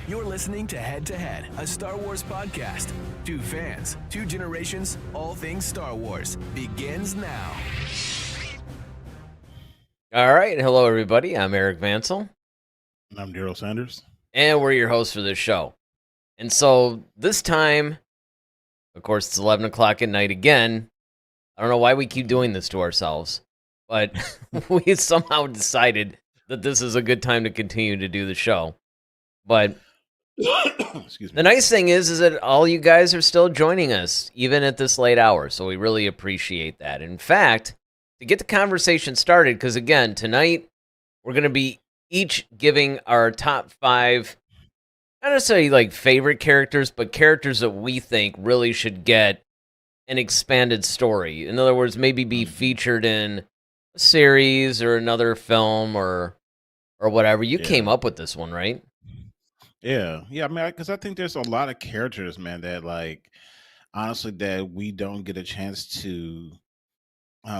You're listening to Head to Head, a Star Wars podcast. Two fans, two generations, all things Star Wars begins now. All right. Hello, everybody. I'm Eric Vansel. And I'm Daryl Sanders. And we're your hosts for this show. And so this time, of course, it's 11 o'clock at night again. I don't know why we keep doing this to ourselves, but we somehow decided that this is a good time to continue to do the show. But Excuse me. the nice thing is that all you guys are still joining us, even at this late hour. So we really appreciate that. In fact, to get the conversation started, because again, tonight we're going to be each giving our top 5, not necessarily like favorite characters, but characters that we think really should get an expanded story. In other words, maybe be featured in a series or another film or whatever. You came up with this one, right? Yeah. I mean, because I think there's a lot of characters, man, that like honestly that we don't get a chance to.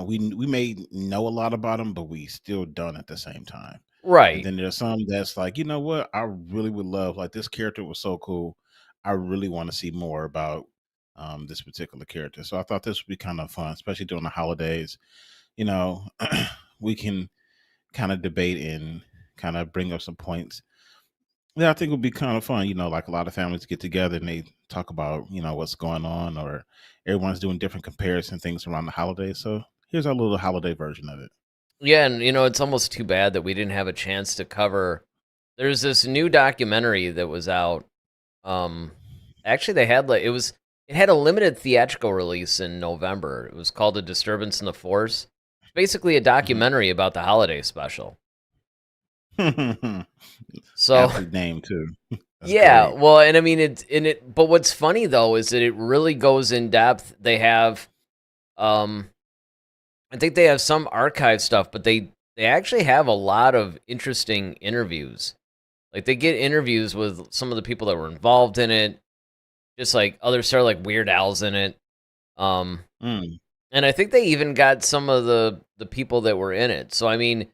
We may know a lot about them, but we still don't at the same time. And Right. then there's some that's like, you know what? I really would love, like, this character was so cool. I really want to see more about this particular character. So I thought this would be kind of fun, especially during the holidays. You know, we can kind of debate and kind of bring up some points. Yeah, I think it would be kind of fun. You know, like a lot of families get together and they talk about, you know, what's going on, or everyone's doing different comparison things around the holidays. So here's our little holiday version of it. Yeah, and it's almost too bad that we didn't have a chance to cover. There's this new documentary that was out. Actually, they had it had a limited theatrical release in November. It was called "A Disturbance in the Force." It's basically a documentary about the holiday special. So, Aptly named too. That's yeah, great. well, and I mean but what's funny though is that it really goes in depth. They have, I think they have some archive stuff, but they actually have a lot of interesting interviews. Like they get interviews with some of the people that were involved in it, just like other sort of like Weird Al's in it. Mm. And I think they even got some of the people that were in it. So I mean,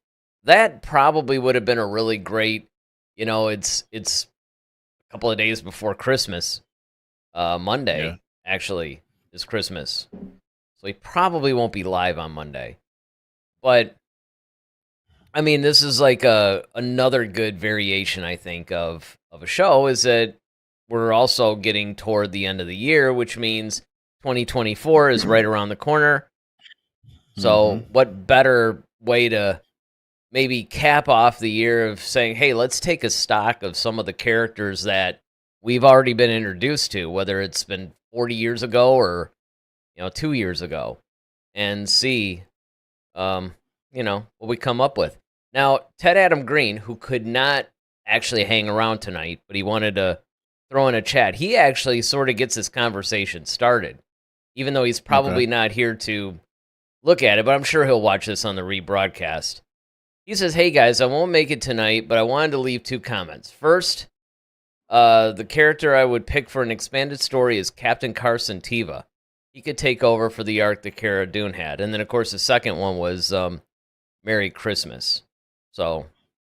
that probably would have been a really great, it's a couple of days before Christmas. Monday actually is Christmas. So he probably won't be live on Monday. But I mean, this is like another good variation, I think, of a show, is that we're also getting toward the end of the year, which means 2024 is right around the corner. So what better way to maybe cap off the year of saying, hey, let's take a stock of some of the characters that we've already been introduced to, whether it's been 40 years ago or 2 years ago, and see, what we come up with. Now, Ted Adam Green, who could not actually hang around tonight, but he wanted to throw in a chat, he actually sort of gets this conversation started, even though he's probably not here to look at it, but I'm sure he'll watch this on the rebroadcast. He says, hey guys, I won't make it tonight, but I wanted to leave 2 comments. First, the character I would pick for an expanded story is Captain Carson Teva. He could take over for the arc that Cara Dune had. And then, of course, the second one was Merry Christmas. So,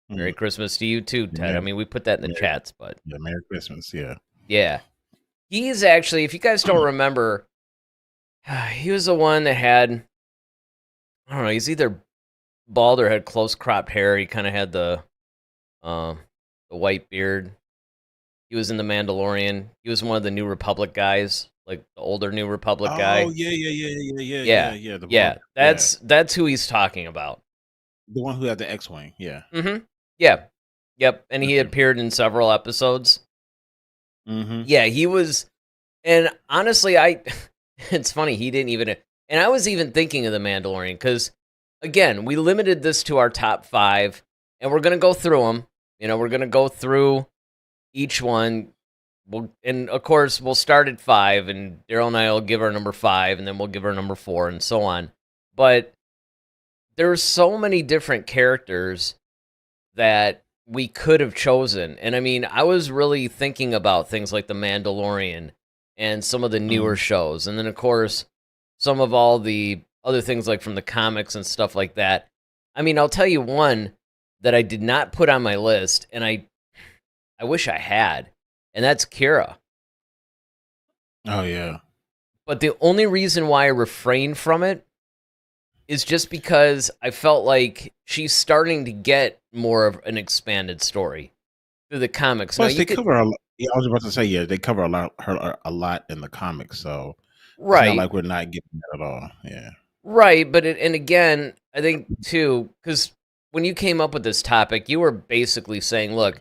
Merry Christmas to you too, Ted. I mean, we put that in the chats, but... Yeah, Merry Christmas, yeah. Yeah. He's actually, if you guys don't remember, he was the one that had, I don't know, he's either bald or had close-cropped hair. He kind of had the white beard. He was in The Mandalorian. He was one of the New Republic guys. Like the older New Republic guy. Oh, yeah. That's who he's talking about. The one who had the X-Wing, yeah. Mm-hmm. Yeah. Yep. And he appeared in several episodes. Mm-hmm. Yeah, he was, and honestly, it's funny, he didn't even, and I was even thinking of The Mandalorian, because, again, we limited this to our top 5, and we're going to go through them. We're going to go through each one. And of course, we'll start at 5, and Daryl and I will give our number 5, and then we'll give our number 4, and so on. But there's so many different characters that we could have chosen. And I mean, I was really thinking about things like The Mandalorian and some of the newer shows. And then, of course, some of all the other things like from the comics and stuff like that. I mean, I'll tell you one that I did not put on my list, and I I wish I had, and that's Kira. Oh yeah. But the only reason why I refrained from it is just because I felt like she's starting to get more of an expanded story through the comics. Now Plus, you they could cover a lot. Yeah, I was about to say, yeah, they cover a lot in the comics, so it's not right, like we're not getting that at all. Yeah. right, but and again, I think too because when you came up with this topic, you were basically saying, look,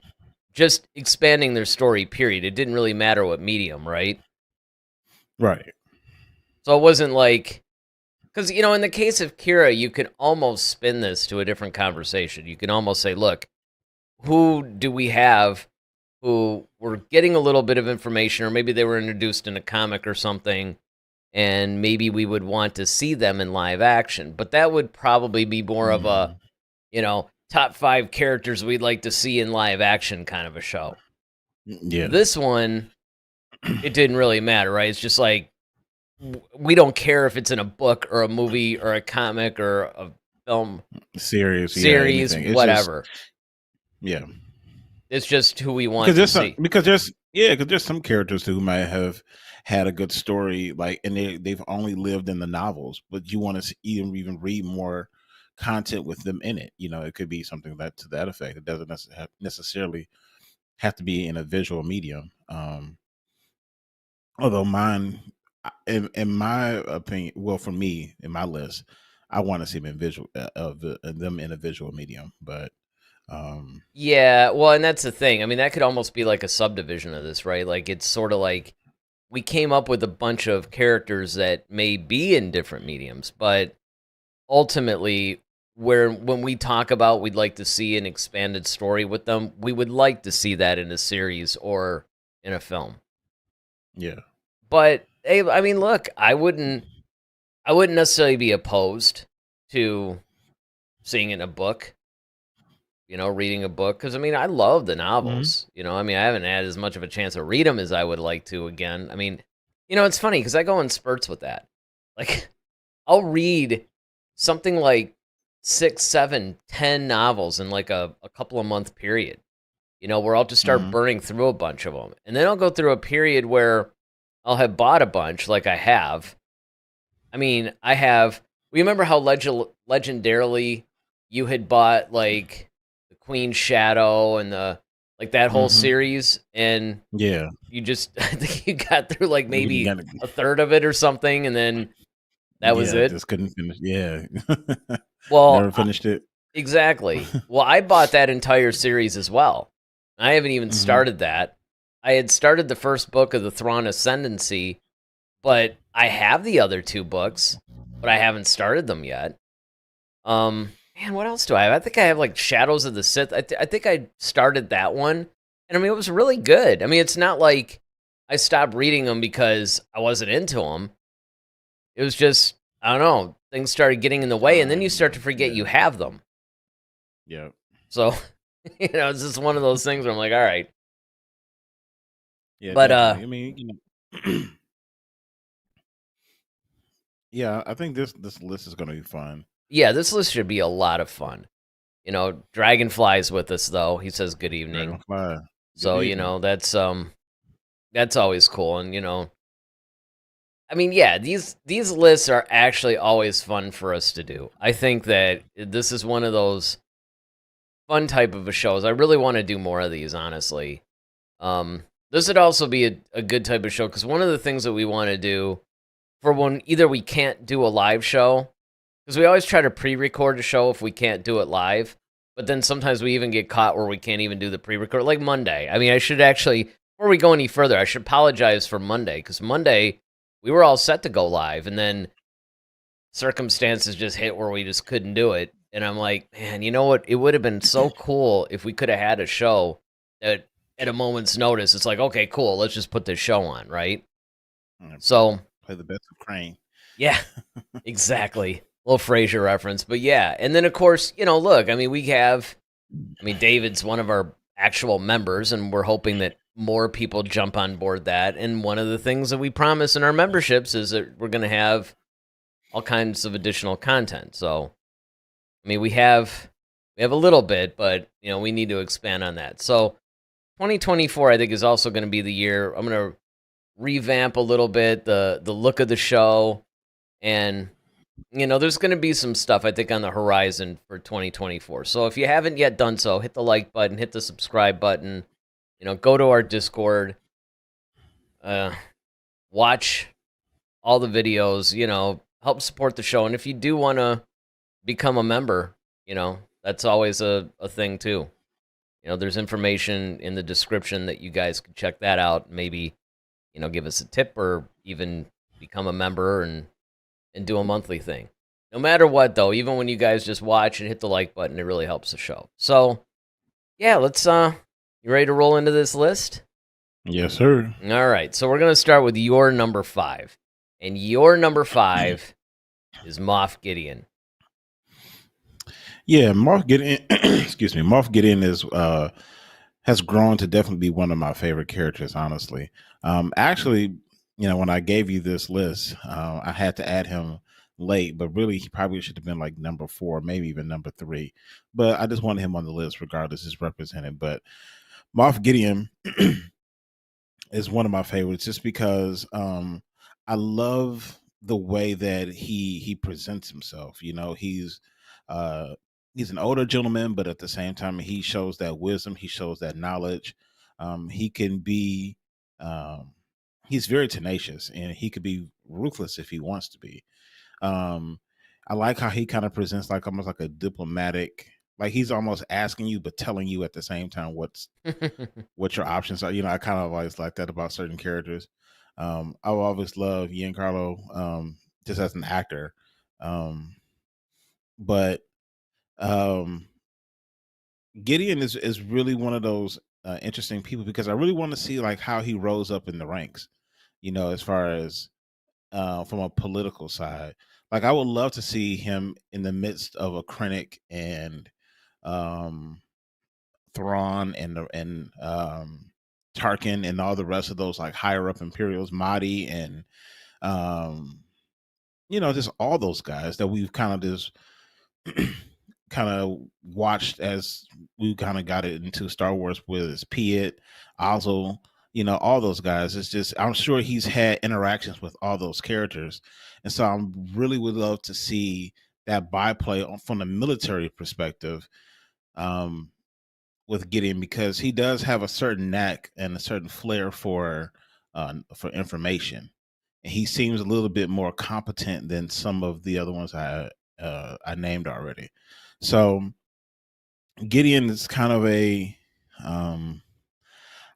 just expanding their story. Period. It didn't really matter what medium, right? Right. So it wasn't like because in the case of Kira, you can almost spin this to a different conversation. You can almost say, look, who do we have who were getting a little bit of information, or maybe they were introduced in a comic or something, and maybe we would want to see them in live action. But that would probably be more of a, Mhm. top 5 characters we'd like to see in live action kind of a show. Yeah. This one, it didn't really matter, right? It's just like, we don't care if it's in a book or a movie or a comic or a film Serious, yeah, series, anything. It's just whatever. yeah. It's just who we want Because to there's some see. because there's some characters who might have had a good story, like, and they've only lived in the novels, but you want to even read more content with them in it. It could be something that to that effect. It doesn't necessarily have to be in a visual medium. Although mine, in my opinion, well, for me, in my list, I want to see them in them in a visual medium, but um, Yeah, well, and that's the thing. I mean, that could almost be like a subdivision of this, right? Like it's sort of like we came up with a bunch of characters that may be in different mediums, but ultimately where when we talk about we'd like to see an expanded story with them, we would like to see that in a series or in a film. yeah. But hey, I mean, look, I wouldn't necessarily be opposed to seeing it in a book. Reading a book because I mean I love the Hmm. novels. I mean I haven't had as much of a chance to read them as I would like to again. I mean, it's funny because I go in spurts with that. Like I'll read something like 6, 7, 10 novels in like a couple of month period. Where I'll just start Hmm. burning through a bunch of them, and then I'll go through a period where I'll have bought a bunch, like I have. I mean, I have. Remember how legendarily you had bought like the Queen's Shadow and the like that whole Hmm. series, and Yeah. you just I think you got through like You maybe gotta, a third of it or something, and then that was yeah, it. just couldn't finish. Yeah. Well, Never finished it. exactly. Well, I bought that entire series as well. I haven't even Hmm. started that. I had started the first book of the Thrawn Ascendancy, but I have the other 2 books, but I haven't started them yet. Man, what else do I have? I think I have like Shadows of the Sith. I think I started that one, and I mean it was really good. I mean it's not like I stopped reading them because I wasn't into them. It was just I don't know, things started getting in the way, and then you start to Time. forget Yeah. you have them. Yeah. So it's just one of those things where I'm like, all right, Yeah. but Definitely. I mean, yeah. I think this list is going to be fun. yeah, this list should be a lot of fun. Dragonfly's with us though. He says good evening. Dragonfly. Good So evening. that's always cool, and I mean, yeah, these lists are actually always fun for us to do. I think that this is one of those fun type of a shows. I really want to do more of these, honestly. This would also be a good type of show because one of the things that we want to do for when either we can't do a live show because we always try to pre-record a show if we can't do it live, but then sometimes we even get caught where we can't even do the pre-record, like Monday. I mean, I should actually before we go any further, I should apologize for Monday because Monday we were all set to go live, and then circumstances just hit where we just couldn't do it. And I'm like, man, you know what? It would have been so cool if we could have had a show that at a moment's notice, it's like, okay, cool, let's just put this show on, right? Mm, So, Play the best of Crane. yeah, exactly. Little Frasier reference. But yeah, and then of course, look, I mean, David's one of our actual members, and we're hoping that more people jump on board that. And one of the things that we promise in our memberships is that we're going to have all kinds of additional content. So, I mean, we have a little bit, but we need to expand on that. So, 2024, I think, is also going to be the year. I'm going to revamp a little bit the look of the show, and there's going to be some stuff I think on the horizon for 2024. So if you haven't yet done so, hit the like button, hit the subscribe button. Go to our Discord, watch all the videos. Help support the show, and if you do want to become a member, that's always a thing too. There's information in the description that you guys can check that out. Maybe, give us a tip or even become a member and do a monthly thing. No matter what, though, even when you guys just watch and hit the like button, it really helps the show. So, yeah, let's, you ready to roll into this list? Yes, sir. All right, so we're going to start with your number 5. And your number 5 is Moff Gideon. Yeah, Moff Gideon. Excuse me. Moff Gideon has grown to definitely be one of my favorite characters. Honestly, actually, when I gave you this list, I had to add him late, but really, he probably should have been like number 4, maybe even number 3. But I just wanted him on the list, regardless. He's represented. But Moff Gideon is one of my favorites, just because I love the way that he presents himself. He's an older gentleman, but at the same time, he shows that wisdom. He shows that knowledge. He can be. He's very tenacious, and he could be ruthless if he wants to be. Um, I like how he kind of presents like almost like a diplomatic. Like he's almost asking you, but telling you at the same time what your options are. I kind of always like that about certain characters. I will always love Giancarlo just as an actor. But Gideon is really one of those interesting people, because I really want to see like how he rose up in the ranks, as far as from a political side. Like I would love to see him in the midst of a Krennic and um Thrawn and Tarkin and all the rest of those like higher up Imperials, Mahdi and um just all those guys that we've kind of just kind of watched as we kind of got it into Star Wars with Piet, Ozzel, all those guys. It's just I'm sure he's had interactions with all those characters, and so I really would love to see that byplay from the military perspective. With Gideon, because he does have a certain knack and a certain flair for information, and he seems a little bit more competent than some of the other ones I named already. So Gideon is kind of um,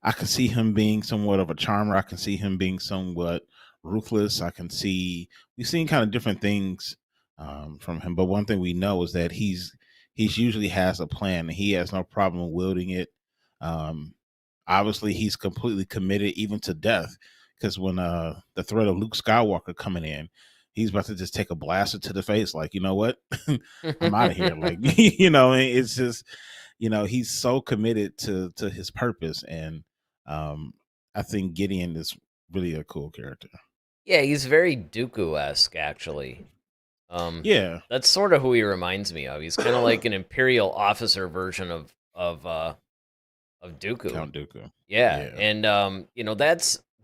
I can see him being somewhat of a charmer. I can see him being somewhat ruthless. We've seen kind of different things from him, but one thing we know is that he's usually has a plan, and he has no problem wielding it. Um, Obviously, he's completely committed even to death, because when the threat of Luke Skywalker coming in, he's about to just take a blaster to the face, like, you know what, I'm out of here. Like, it's just, he's so committed to his purpose, and I think Gideon is really a cool character. Yeah, he's very Dooku-esque, actually. Yeah, That's sort of who he reminds me of. He's kind of like an Imperial officer version of Dooku. Count Dooku. Yeah, Yeah. and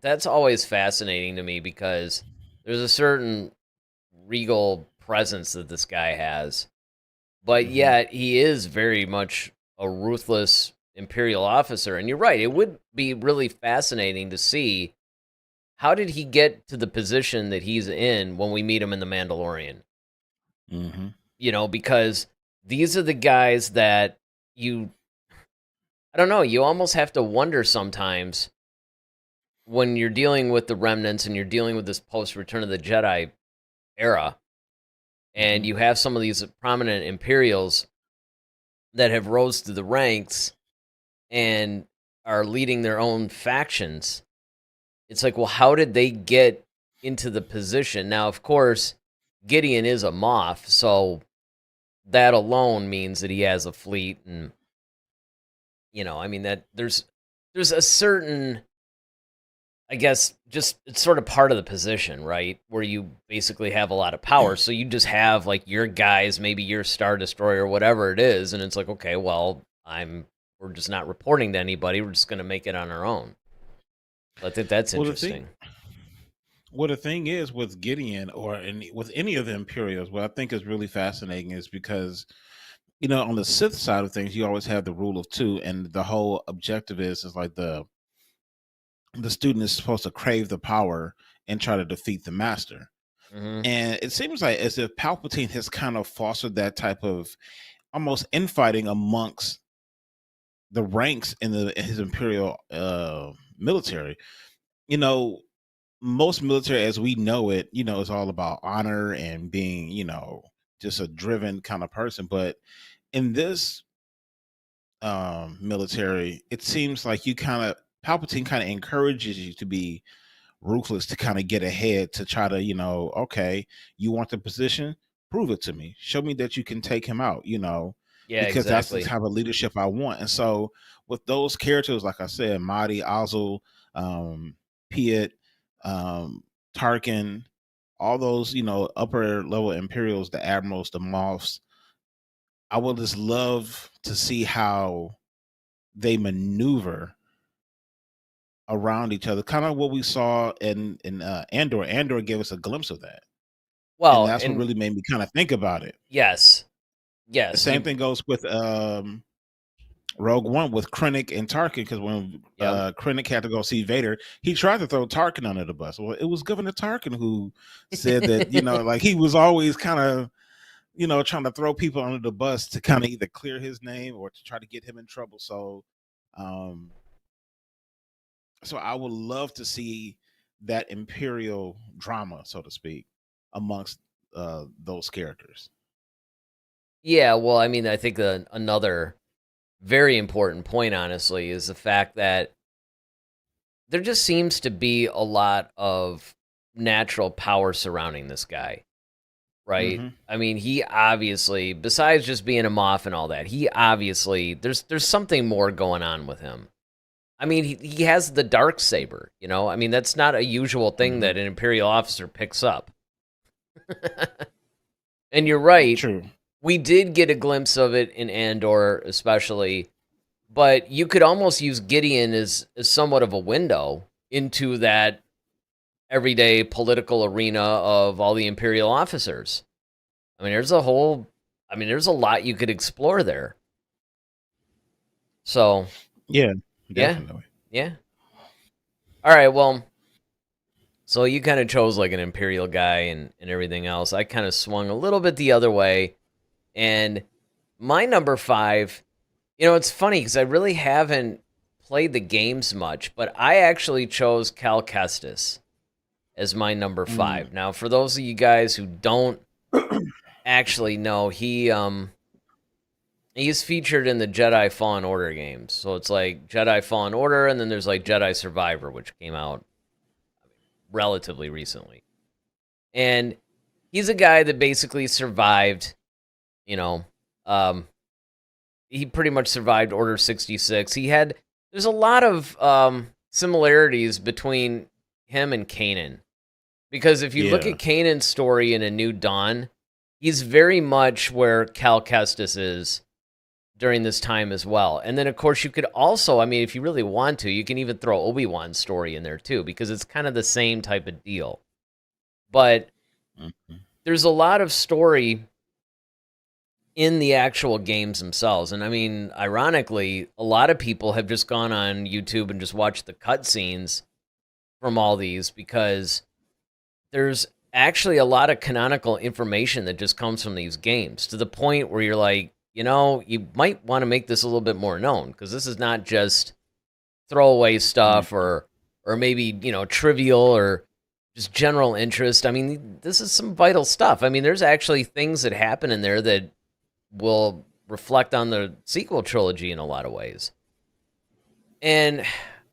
that's always fascinating to me, because there's a certain regal presence that this guy has, but Mhm. yet he is very much a ruthless Imperial officer. And you're right; it would be really fascinating to see how did he get to the position that he's in when we meet him in The Mandalorian. Mhm. Because these are the guys that I don't know, you almost have to wonder sometimes when you're dealing with the remnants and you're dealing with this post Return of the Jedi era, and Mhm. you have some of these prominent Imperials that have rose through the ranks and are leading their own factions. It's like, well, how did they get into the position? Now, of course, Gideon is a Moff, so that alone means that he has a fleet, and I mean that there's a certain, I guess, just it's sort of part of the position, right? Where you basically have a lot of power. So you just have like your guys, maybe your Star Destroyer, whatever it is, and it's like, okay, well, I'm we're just not reporting to anybody. We're just going to make it on our own. I think that's Well, interesting. the thing is with Gideon with any of the Imperials, what I think is really fascinating is because on the Sith side of things, you always have the rule of two, and the whole objective is like the student is supposed to crave the power and try to defeat the master. Hmm. And it seems like as if Palpatine has kind of fostered that type of almost infighting amongst the ranks in his Imperial military. You know, most military as we know it, is all about honor and being, just a driven kind of person. But in this military, it seems like Palpatine kind of encourages you to be ruthless, to kind of get ahead, to try to, okay, you want the position, prove it to me, show me that you can take him out, Yeah, because that's the exactly. type of leadership I want. And so with those characters, like I said, Mahdi, Azul, Piet, Tarkin, all those, upper level Imperials, the admirals, the moths, I would just love to see how they maneuver around each other, kind of what we saw in Andor. Andor gave us a glimpse of that, and Well, that's what and really made me kind of think about it. yes, The yes, same you. thing goes with Rogue One with Krennic and Tarkin, because when Yep. Krennic had to go see Vader, he tried to throw Tarkin under the bus. Well, it was Governor Tarkin who said that, like he was always kind of, trying to throw people under the bus to kind of either clear his name or to try to get him in trouble. Um, so I would love to see that Imperial drama, so to speak, amongst those characters. Yeah, well, I mean, I think another very important point, honestly, is the fact that there just seems to be a lot of natural power surrounding this guy, right? Hmm. I mean, he obviously, besides just being a moth and all that, he obviously there's something more going on with him. I mean, he has the dark saber, you know. I mean, that's not a usual thing Hmm. that an imperial officer picks up. And you're right, True. we did get a glimpse of it in Andor, especially. But you could almost use Gideon as somewhat of a window into that everyday political arena of all the Imperial officers. I mean, there's a lot you could explore there. So, Yeah, yeah, definitely. yeah. All right, well, so you kind of chose like an Imperial guy and everything else. I kind of swung a little bit the other way. And my number five, it's funny because I really haven't played the games much, but I actually chose Cal Kestis as my number Mm. five. Now, for those of you guys who don't actually know, he's featured in the Jedi Fallen Order games. So it's like Jedi Fallen Order, and then there's like Jedi Survivor, which came out relatively recently. And he's a guy that basically survived, you know, um, he pretty much survived Order 66. There's a lot of similarities between him and Kanan. Because if you look Yeah. at Kanan's story in A New Dawn, he's very much where Cal Kestis is during this time as well. And then, of course, you could also, I mean, if you really want to, you can even throw Obi-Wan's story in there too, because it's kind of the same type of deal. But Mhm. there's a lot of story in the actual games themselves. And I mean, ironically, a lot of people have just gone on YouTube and just watched the cutscenes from all these because there's actually a lot of canonical information that just comes from these games to the point where you're like, you might want to make this a little bit more known because this is not just throwaway stuff Mhm. or maybe, trivial or just general interest. I mean, this is some vital stuff. I mean, there's actually things that happen in there that will reflect on the sequel trilogy in a lot of ways. And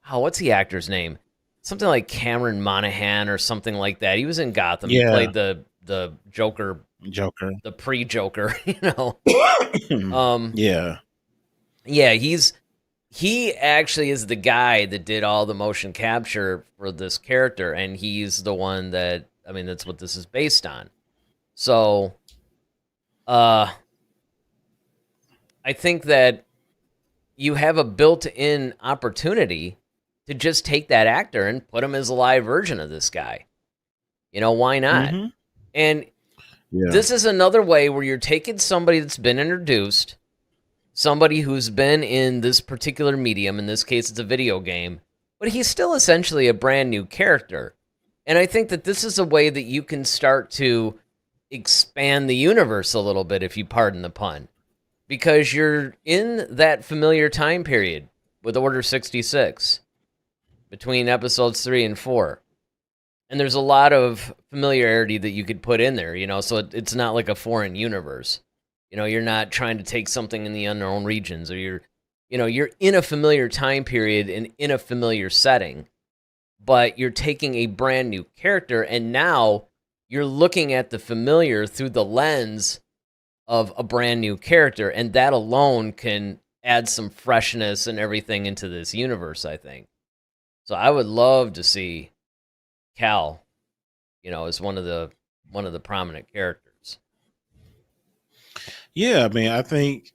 what's the actor's name? Something like Cameron Monaghan or something like that. He was in Gotham. He Yeah. played the Joker, Joker. the pre-Joker, Um Yeah. yeah, he actually is the guy that did all the motion capture for this character, and he's the one that, I mean, that's what this is based on. So uh I think that you have a built-in opportunity to just take that actor and put him as a live version of this guy. Why not? Mm-hmm. And Yeah. this is another way where you're taking somebody that's been introduced, somebody who's been in this particular medium, in this case it's a video game, but he's still essentially a brand new character. And I think that this is a way that you can start to expand the universe a little bit, if you pardon the pun, because you're in that familiar time period with Order 66 between episodes 3 and 4. And there's a lot of familiarity that you could put in there, so it's not like a foreign universe. You're not trying to take something in the unknown regions, or you're in a familiar time period and in a familiar setting, but you're taking a brand new character, and now you're looking at the familiar through the lens of a brand new character, and that alone can add some freshness and everything into this universe, I think. So I would love to see Cal, as one of the prominent characters. Yeah, I mean, I think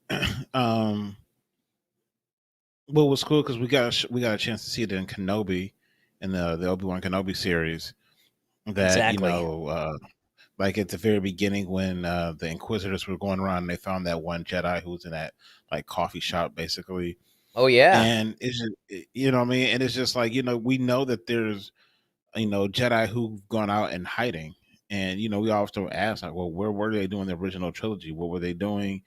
what was cool because we got a chance to see it in Kenobi, in the Obi-Wan Kenobi series. That Exactly. like at the very beginning when the Inquisitors were going around, and they found that one Jedi who was in that like coffee shop, basically. Oh yeah. And it's just, you know what I mean, and it's just like, we know that there's Jedi who've gone out in hiding, and we often ask like, well, where were they doing the original trilogy? What were they doing?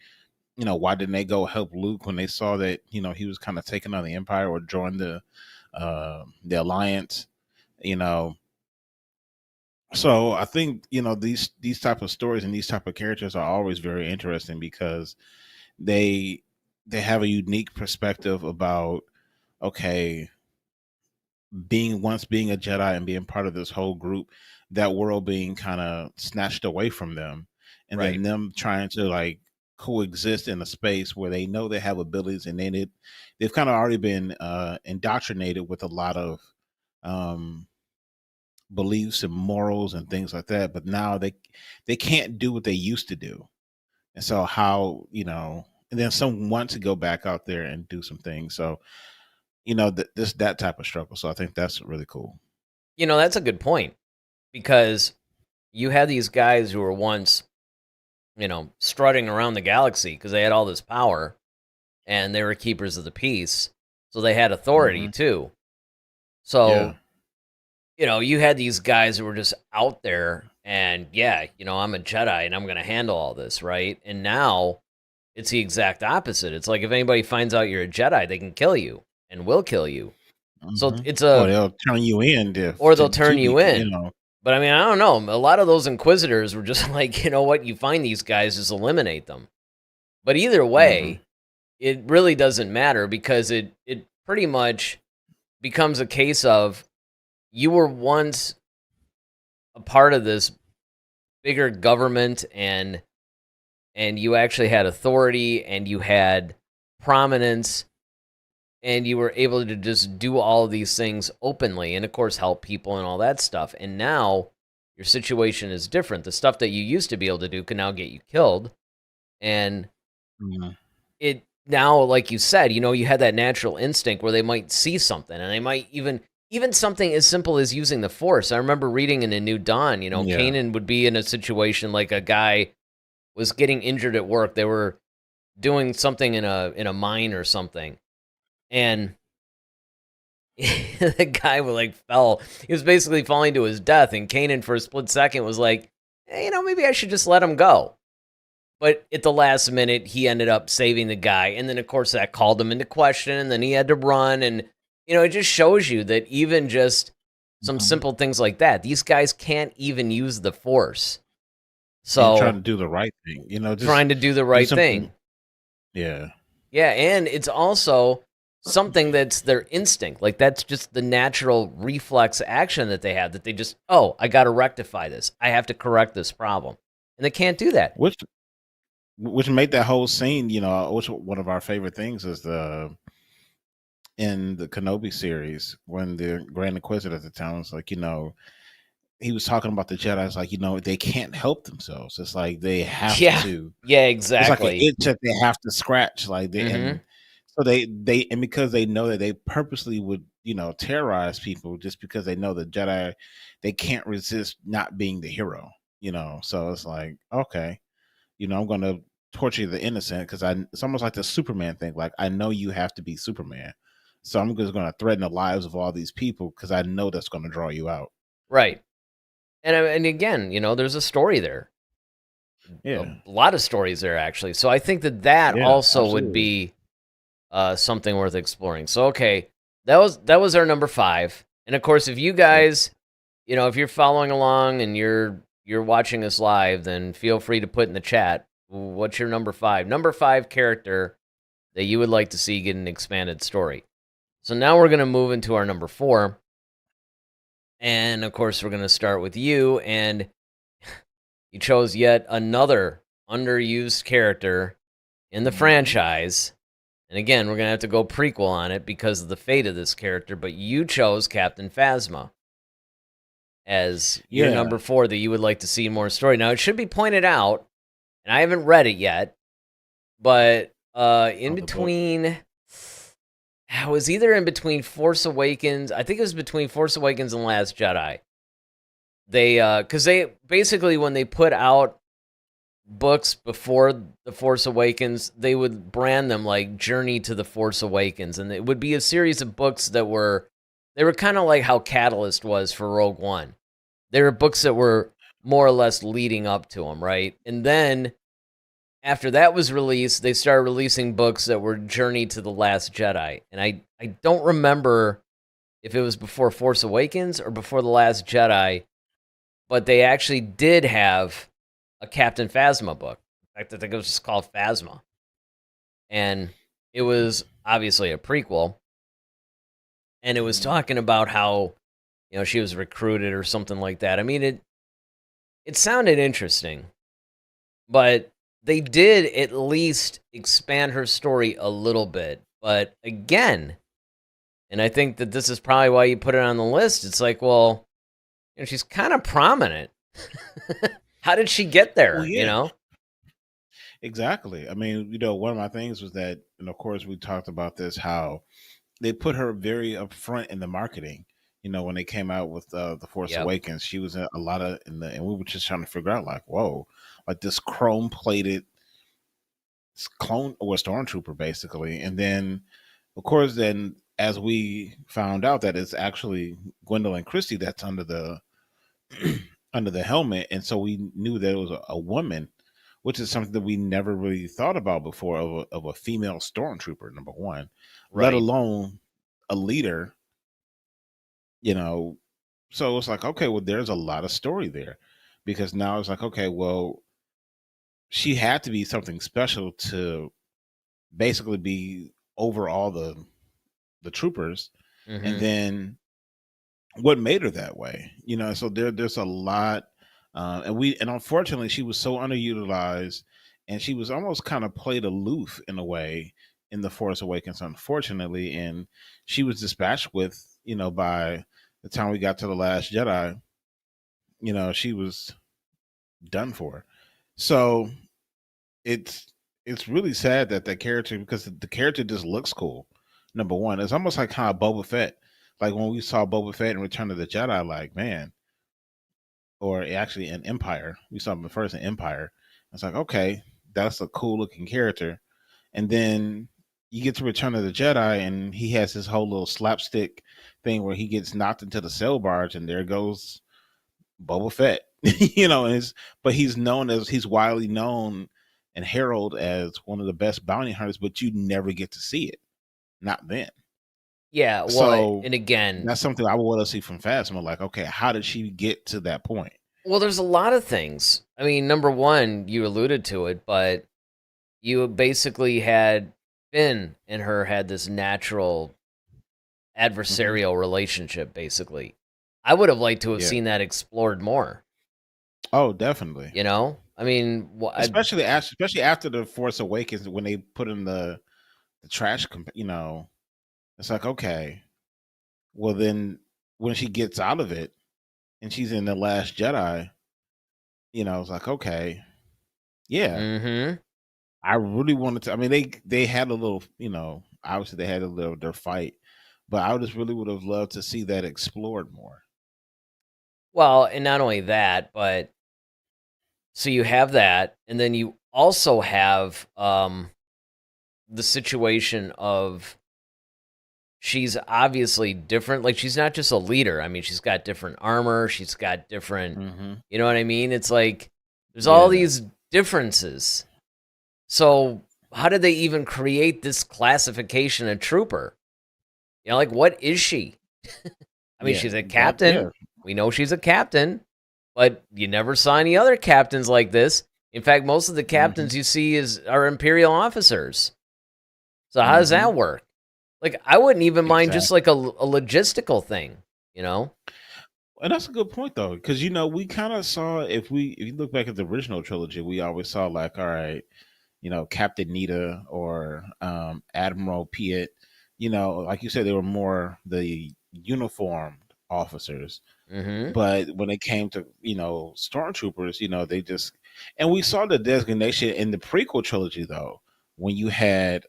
Why didn't they go help Luke when they saw that he was kind of taking on the Empire or joined the Alliance? You know, so I think these type of stories and these type of characters are always very interesting because they they have a unique perspective about, okay, being a Jedi and being part of this whole group, that world being kind of snatched away from them, and then Right. them trying to like coexist in a space where they know they have abilities, and then they've kind of already been indoctrinated with a lot of um beliefs and morals and things like that, but now they can't do what they used to do. And so how, and then some want to go back out there and do some things. So, that type of struggle. So I think that's really cool. That's a good point, because you had these guys who were once, strutting around the galaxy because they had all this power and they were keepers of the peace. So they had authority Hmm. too. Yeah. So, you had these guys who were just out there and, yeah, I'm a Jedi and I'm going to handle all this, right? And now it's the exact opposite. It's like if anybody finds out you're a Jedi, they can kill you and will kill you. So Hmm. it's Or a, they'll turn you in to or they'll to, turn to you be, in. But I mean, I don't know. A lot of those Inquisitors were just like, you know what? You find these guys, just eliminate them. But either hmm way, it really doesn't matter, because it pretty much becomes a case of you were once a part of this bigger government, and you actually had authority and you had prominence, and you were able to just do all of these things openly and of course help people and all that stuff. And now your situation is different. The stuff that you used to be able to do can now get you killed. And hmm it now, like you said, you had that natural instinct where they might see something, and they might even something as simple as using the force. I remember reading in A New Dawn, Yeah. Kanan would be in a situation like a guy was getting injured at work. They were doing something in a mine or something, and the guy would like fell. He was basically falling to his death, and Kanan for a split second was like, hey, maybe I should just let him go. But at the last minute, he ended up saving the guy, and then of course that called him into question, and then he had to run, and it just shows you that even just some Mhm. simple things like that, these guys can't even use the force. And trying So to do the right thing, just trying to do the do right something. thing. Yeah. Yeah, and it's also something that's their instinct. Like that's just the natural reflex action that they have, that they just, oh, I got to rectify this. I have to correct this problem. And they can't do that. Which made that whole scene, which one of our favorite things is the in the Kenobi series when the Grand Inquisitor at the time was like, he was talking about the Jedi's like, they can't help themselves. It's like they have Yeah. to. Yeah, It's like an exactly. itch that they have to scratch. Like they Mhm. and So they and because they know that they purposely would, terrorize people just because they know the Jedi, they can't resist not being the hero. So it's like, okay, I'm gonna torture the innocent because it's almost like the Superman thing. Like, I know you have to be Superman, so I'm just gonna threaten the lives of all these people because I know that's gonna draw you out. Right. And again, there's a story there. A Yeah, lot of stories there, actually. So I think that yeah, also would absolutely. be something worth exploring. So okay, that was our number 5. And of course, if you Yep. guys, if you're following along and you're watching us live, then feel free to put in the chat what's your number 5. Number 5 character that you would like to see get an expanded story. So now we're going to move into our number 4. And of course, we're going to start with you, and you chose yet another underused character in the Mhm. franchise. And again, we're going to have to go prequel on it because of the fate of this character, but you chose Captain Phasma as your Yeah. number 4 that you would like to see more story. Now, it should be pointed out, and I haven't read it yet, but in On the book. between, it was either in between Force Awakens, I think it was between Force Awakens and Last Jedi. Because they basically, when they put out books before The Force Awakens, they would brand them like Journey to the Force Awakens, and it would be a series of books that were kind of like how Catalyst was for Rogue One. They were books that were more or less leading up to them, right? And then after that was released, they started releasing books that were Journey to the Last Jedi. And I don't remember if it was before Force Awakens or before The Last Jedi, but they actually did have a Captain Phasma book. In fact, I think it was just called Phasma. And it was obviously a prequel. And it was Mhm. talking about how, she was recruited or something like that. I mean, it sounded interesting, but they did at least expand her story a little bit. But again, and I think that this is probably why you put it on the list, it's like, well, she's kind of prominent. How did she get Well, there, yeah, exactly. I mean, one of my things was that, and of course, we talked about this, how they put her very upfront in the marketing. When they came out with the Force Yep. Awakens, she was in a lot of and we were just trying to figure out, like, whoa, like this chrome plated clone or stormtrooper, basically. And then, of course, then as we found out that it's actually Gwendolyn Christie that's under the under the helmet, and so we knew that it was a woman, which is something that we never really thought about before, of a female stormtrooper. Number one, let Right. alone a leader. You know, so it's like, okay, well, there's a lot of story there, because now it's like, okay, well, she had to be something special to basically be over all the troopers, and Mm-hmm. then what made her that way, so there's a lot, and unfortunately she was so underutilized, and she was almost kind of played aloof in a way in the Force Awakens, unfortunately, and she was dispatched with, by the time we got to the Last Jedi, she was done for. So it's it's really sad that that character, because the character just looks cool. Number one, it's almost like how Boba Fett, like when we saw Boba Fett in Return of the Jedi, like, man, or actually in Empire, we saw him first in Empire. It's like, okay, that's a cool looking character, and then you get to Return of the Jedi, and he has his whole little slapstick thing where he gets knocked into the sail barge, and there goes Boba Fett. And but he's widely known and heralded as one of the best bounty hunters, but you never get to see it. Not then. Yeah, well, So and again, that's something I would want to see from Phasma. Like, okay, how did she get to that point? there's a lot of things. I mean, number one, you alluded to it, but you basically had Finn and her had this natural Hmm. adversarial relationship, basically. I would have liked to have Yeah. seen that explored more, Oh, definitely. I mean, Especially after the Force Awakens, when they put in the trash, it's like, okay, well then when she gets out of it and she's in the Last Jedi, it's like, okay, yeah, mm-hmm. I really wanted to. I mean, they had a little, obviously they had their fight, but I just really would have loved to see that explored more. Well, and not only that, but so you have that, and then you also have the situation of she's obviously different. Like, she's not just a leader. I mean, she's got different armor. She's got different, Hmm. you know what I mean? It's like there's all Yeah, these differences. So how did they even create this classification of trooper? You know, like, what is she? I mean, yeah, she's a that, yeah. captain. We know she's a captain, but you never saw any other captains like this. In fact, most of the Hmm. captains you see are imperial officers. So how does Hmm. that work? Like, I wouldn't even mind just Exactly. like a logistical thing, you know? And that's a good point though, because we kind of saw, if you look back at the original trilogy, we always saw like, all right, Captain Nita or Admiral Piet, like you said, they were more the uniformed officers. Mm-hmm. But when it came to, stormtroopers, they just, and we saw the designation in the prequel trilogy though, when you had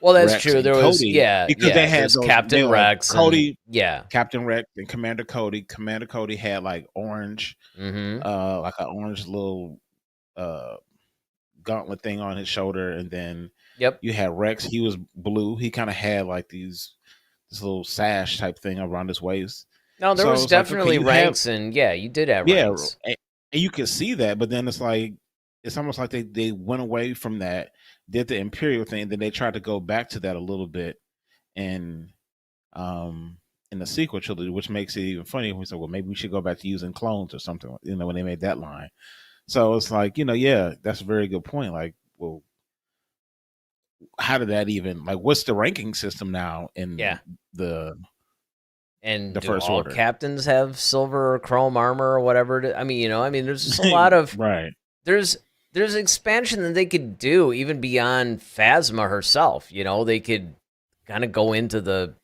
Well, that's Rex true. and There was, Cody, yeah, because they yeah. had There's those, they Captain were like Rex and Cody, yeah. Captain Rex and Commander Cody. Commander Cody had like orange, Mm-hmm. like an orange little uh gauntlet thing on his shoulder, and then Yep. you had Rex. He was blue. He kind of had like this little sash type thing around his waist. No, there So was it's like, okay, definitely you have, ranks, and yeah, you did have yeah, ranks. and you can see that, but then it's like it's almost like they went away from that, did the Imperial thing, then they tried to go back to that a little bit, and um in the sequel trilogy, which makes it even funny when we say, well, maybe we should go back to using clones or something, when they made that line. So it's like, yeah, that's a very good point. Like, well, how did that even, like, what's the ranking system now in Yeah. the And the do First all Order? captains have silver or chrome armor or whatever? I mean, there's just a lot of Right. there's there's expansion that they could do even beyond Phasma herself. They could kind of go into the.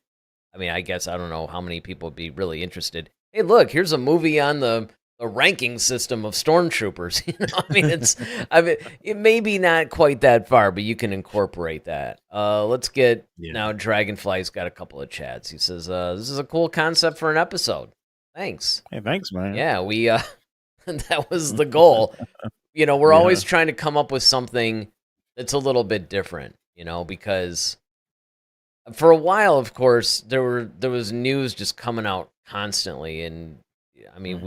I mean, I guess I don't know how many people would be really interested. Hey, look, here's a movie on the ranking system of stormtroopers. I mean, it may be not quite that far, but you can incorporate that. Let's get Yeah. now. Dragonfly's got a couple of chats. He says, "This is a cool concept for an episode. Thanks. Hey, thanks, man. Yeah, we that was the goal. We're Yeah. always trying to come up with something that's a little bit different. Because." For a while, of course, there was news just coming out constantly, and I mean, Hmm.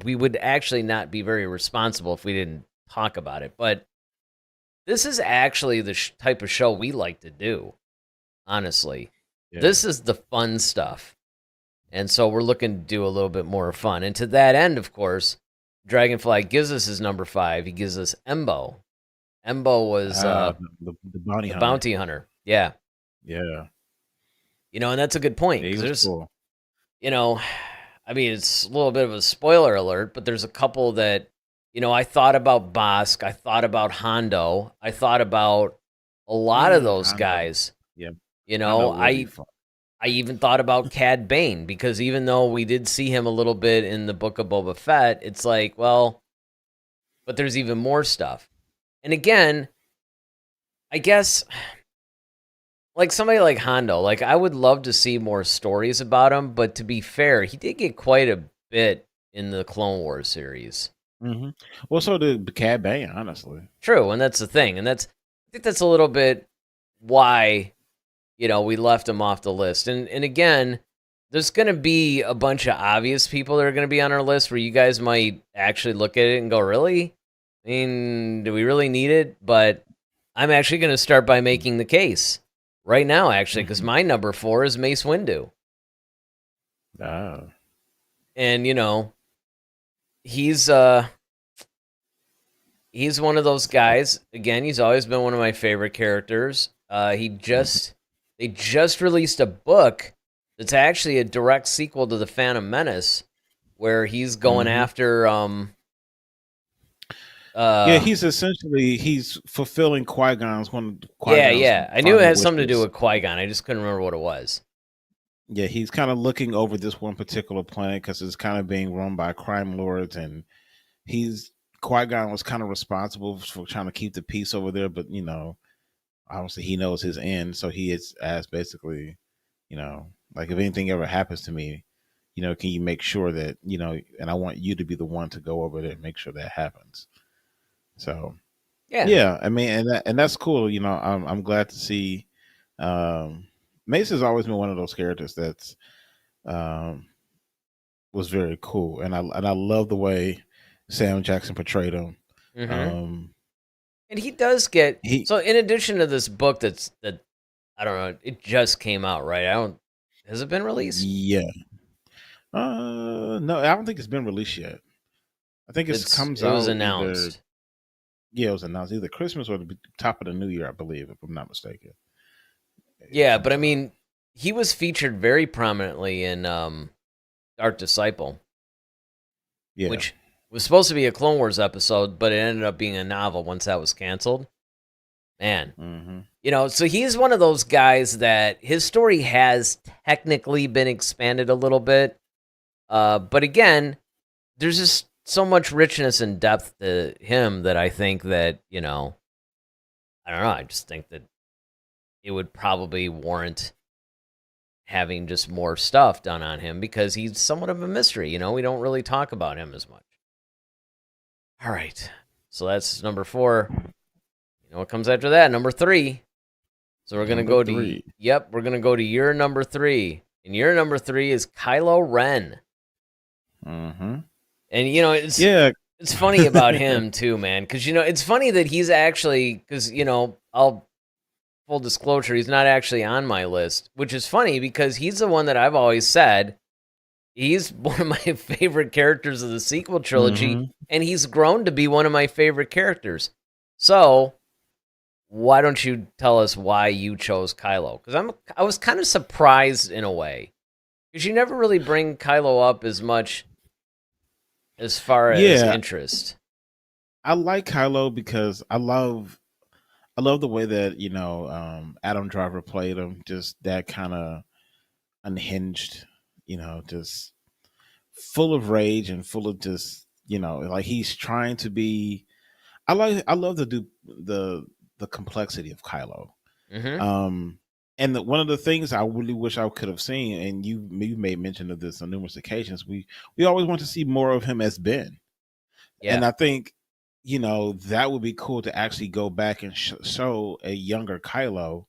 we would actually not be very responsible if we didn't talk about it. But this is actually the type of show we like to do. Honestly, Yeah. this is the fun stuff, and so we're looking to do a little bit more fun. And to that end, of course, Dragonfly gives us his number 5. He gives us Embo. Embo was The bounty the hunter. bounty hunter. Yeah, Yeah. and that's a good point Yeah, he because was there's cool. you know, I mean, it's a little bit of a spoiler alert, but there's a couple that, I thought about Bosk, I thought about Hondo, I thought about a lot of those Hondo. guys. Yeah. You know, Hondo would be I fun. I even thought about Cad Bane because even though we did see him a little bit in the Book of Boba Fett, it's like, well, but there's even more stuff. And again, I guess like somebody like Hondo, like I would love to see more stories about him, but to be fair, he did get quite a bit in the Clone Wars series. Hmm. Well, so did Cad Bane, honestly. True, and that's the thing, and I think that's a little bit why we left him off the list. And again, there's going to be a bunch of obvious people that are going to be on our list where you guys might actually look at it and go, "Really? I mean, do we really need it?" But I'm actually going to start by making the case right now, actually, because Hmm. my number 4 is Mace Windu, Ah. and he's uh he's one of those guys. Again, he's always been one of my favorite characters. They just released a book that's actually a direct sequel to the Phantom Menace, where he's going Hmm. after Yeah, uh he's fulfilling one of yeah, Qui-Gon's yeah. I knew it final had something to do wishes. with Qui-Gon. I just couldn't remember what it was. Yeah, he's kind of looking over this one particular planet because it's kind of being run by crime lords, and he's Qui Gon was kind of responsible for trying to keep the peace over there. But obviously he knows his end, so he is asked basically, like if anything ever happens to me, can you make sure that and I want you to be the one to go over there and make sure that happens. So Yeah. yeah, I mean, and that's cool. I'm glad to see. Mace has always been one of those characters that's um, was very cool, and I love the way Sam Jackson portrayed him. Mm-hmm. Um, And he does get he so. In addition to this book, that I don't know. It just came out, right? I don't. Has it been released? Yeah. No, I don't think it's been released yet. I think it comes It was out either. announced. Yeah, it was announced either Christmas or the top of the new year, I believe, if I'm not mistaken. It Yeah, but comes I out. mean, he was featured very prominently in Dark Disciple, Yeah. which was supposed to be a Clone Wars episode, but it ended up being a novel once that was canceled. Man, Mm-hmm. so he's one of those guys that his story has technically been expanded a little bit. But again, there's just so much richness and depth to him that I think that, I don't know. I just think that it would probably warrant having just more stuff done on him because he's somewhat of a mystery. We don't really talk about him as much. All right. So that's number 4. What comes after that? Number 3. So we're going to Number go to, 3. we're going to go to your number 3. And your number 3 is Kylo Ren. Mm-hmm. And, Yeah. it's funny about him too, man. Because, it's funny that he's actually, because, I'll, full disclosure, he's not actually on my list, which is funny because he's the one that I've always said he's one of my favorite characters of the sequel trilogy, Mm-hmm. and he's grown to be one of my favorite characters. So, why don't you tell us why you chose Kylo? Because I was kind of surprised in a way, because you never really bring Kylo up as much as far as Yeah. interest. I like Kylo because I love the way that Adam Driver played him, just that kind of unhinged, just full of rage and full of just like he's trying to be. I love the complexity of Kylo. Mm-hmm. Um, and one of the things I really wish I could have seen, and you made mention of this on numerous occasions, we always want to see more of him as Ben, Yeah. and I think that would be cool to actually go back and show a younger Kylo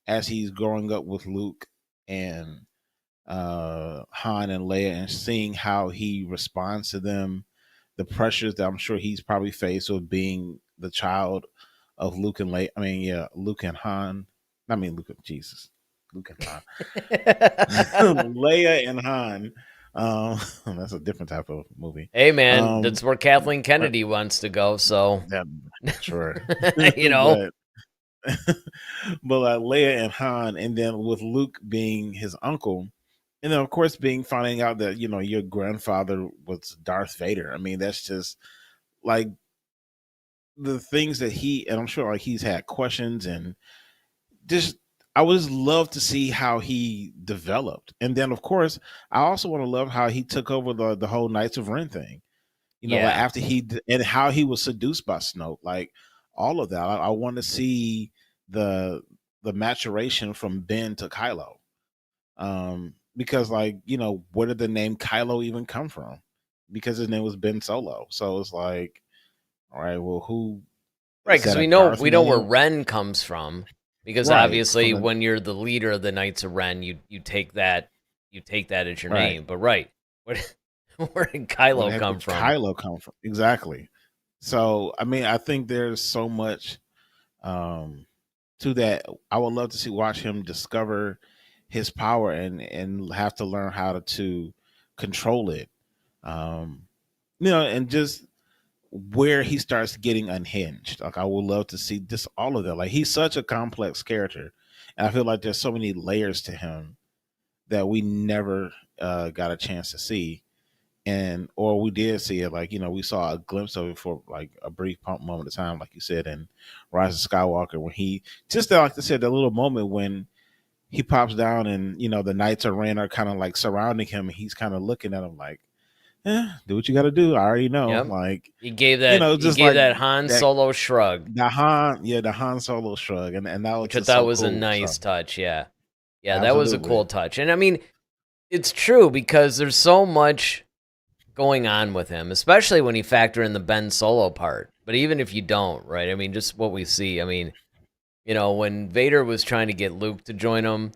as he's growing up with Luke and Han and Leia, and seeing how he responds to them, the pressures that I'm sure he's probably faced with being the child of Luke and Leia. I mean, yeah, Luke and Han. I mean, Luke and Jesus, Luke and Han, Leia and Han. That's a different type of movie. Hey, man, Um, that's where Kathleen but Kennedy wants to go. So, that sure, you know, but but Leia and Han, and then with Luke being his uncle, and then of course finding out that your grandfather was Darth Vader. I mean, that's just like the things that and I'm sure like he's had questions, and just I would just love to see how he developed. And then of course I also want to love how he took over the whole Knights of Ren thing. Like yeah. after and how he was seduced by Snoke, like all of that. I want to see the maturation from Ben to Kylo. Because like, where did the name Kylo even come from? Because his name was Ben Solo. So it's like, all right, well, who Right, is because that, a we know Darth where name? Ren comes from. Because Right. obviously, when you're the leader of the Knights of Ren, you take that as your Right. name. But right, where, where did Where the Kylo heck come did from? Kylo come from? Exactly. So I mean, I think there's so much um to that. I would love to watch him discover his power and have to learn how to control it. Um, and just where he starts getting unhinged. Like I would love to see just all of that. Like he's such a complex character, and I feel like there's so many layers to him that we never got a chance to see. And or we did see it, like we saw a glimpse of it for like a brief moment of time, like you said, in Rise of Skywalker, when he just like I said, that little moment when he pops down and the Knights of Ren are kind of like surrounding him, and he's kind of looking at him like, do what you got to do. I already know. Yep. Like, He gave just like that Han that Solo shrug, the Han Solo shrug, and that was which I just thought so was a cool. nice So touch. Yeah. Yeah, that was a cool absolutely. touch. And I mean, it's true because there's so much going on with him, especially when you factor in the Ben Solo part. But even if you don't, right? I mean, just what we see. I mean, when Vader was trying to get Luke to join him,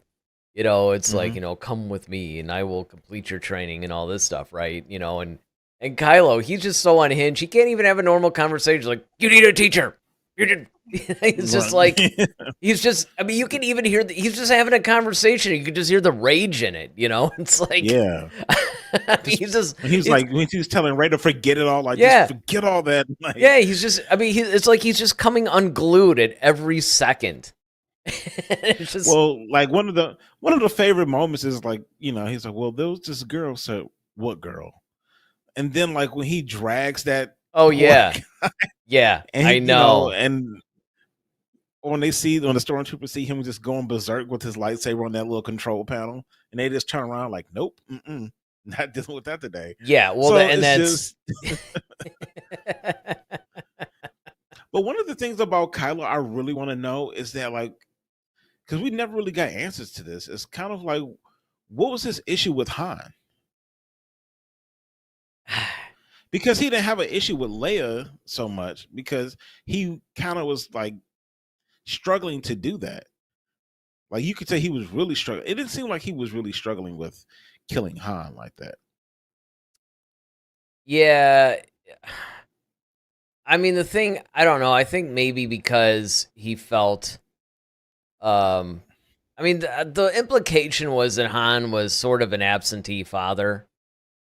it's like, Hmm. come with me and I will complete your training and all this stuff, right? And Kylo, he's just so unhinged. He can't even have a normal conversation. Like, you need a teacher. He's just like, I mean, you can even hear, he's just having a conversation. You can just hear the rage in it, It's like, Yeah. I mean, Just when he was like, when he was telling Ray to forget it all, like, just yeah. forget all that. Like, Yeah, he's just, I mean, it's like he's just coming unglued at every second. It's just, well, like one of the favorite moments is like, he's like, well, there was this girl. So what girl? And then like when he drags that oh, poor yeah. guy, Yeah, and I know. and when the stormtroopers see him just going berserk with his lightsaber on that little control panel, and they just turn around like, nope, not dealing with that today. Yeah, well, So and it's that's. just. But one of the things about Kylo I really want to know is that, like, because we never really got answers to this. It's kind of like, what was his issue with Han? Because he didn't have an issue with Leia so much because he kind of was like struggling to do that. Like you could say he was really struggling. It didn't seem like he was really struggling with killing Han like that. Yeah. I mean, the thing, I don't know. I think maybe because he felt, I mean, the implication was that Han was sort of an absentee father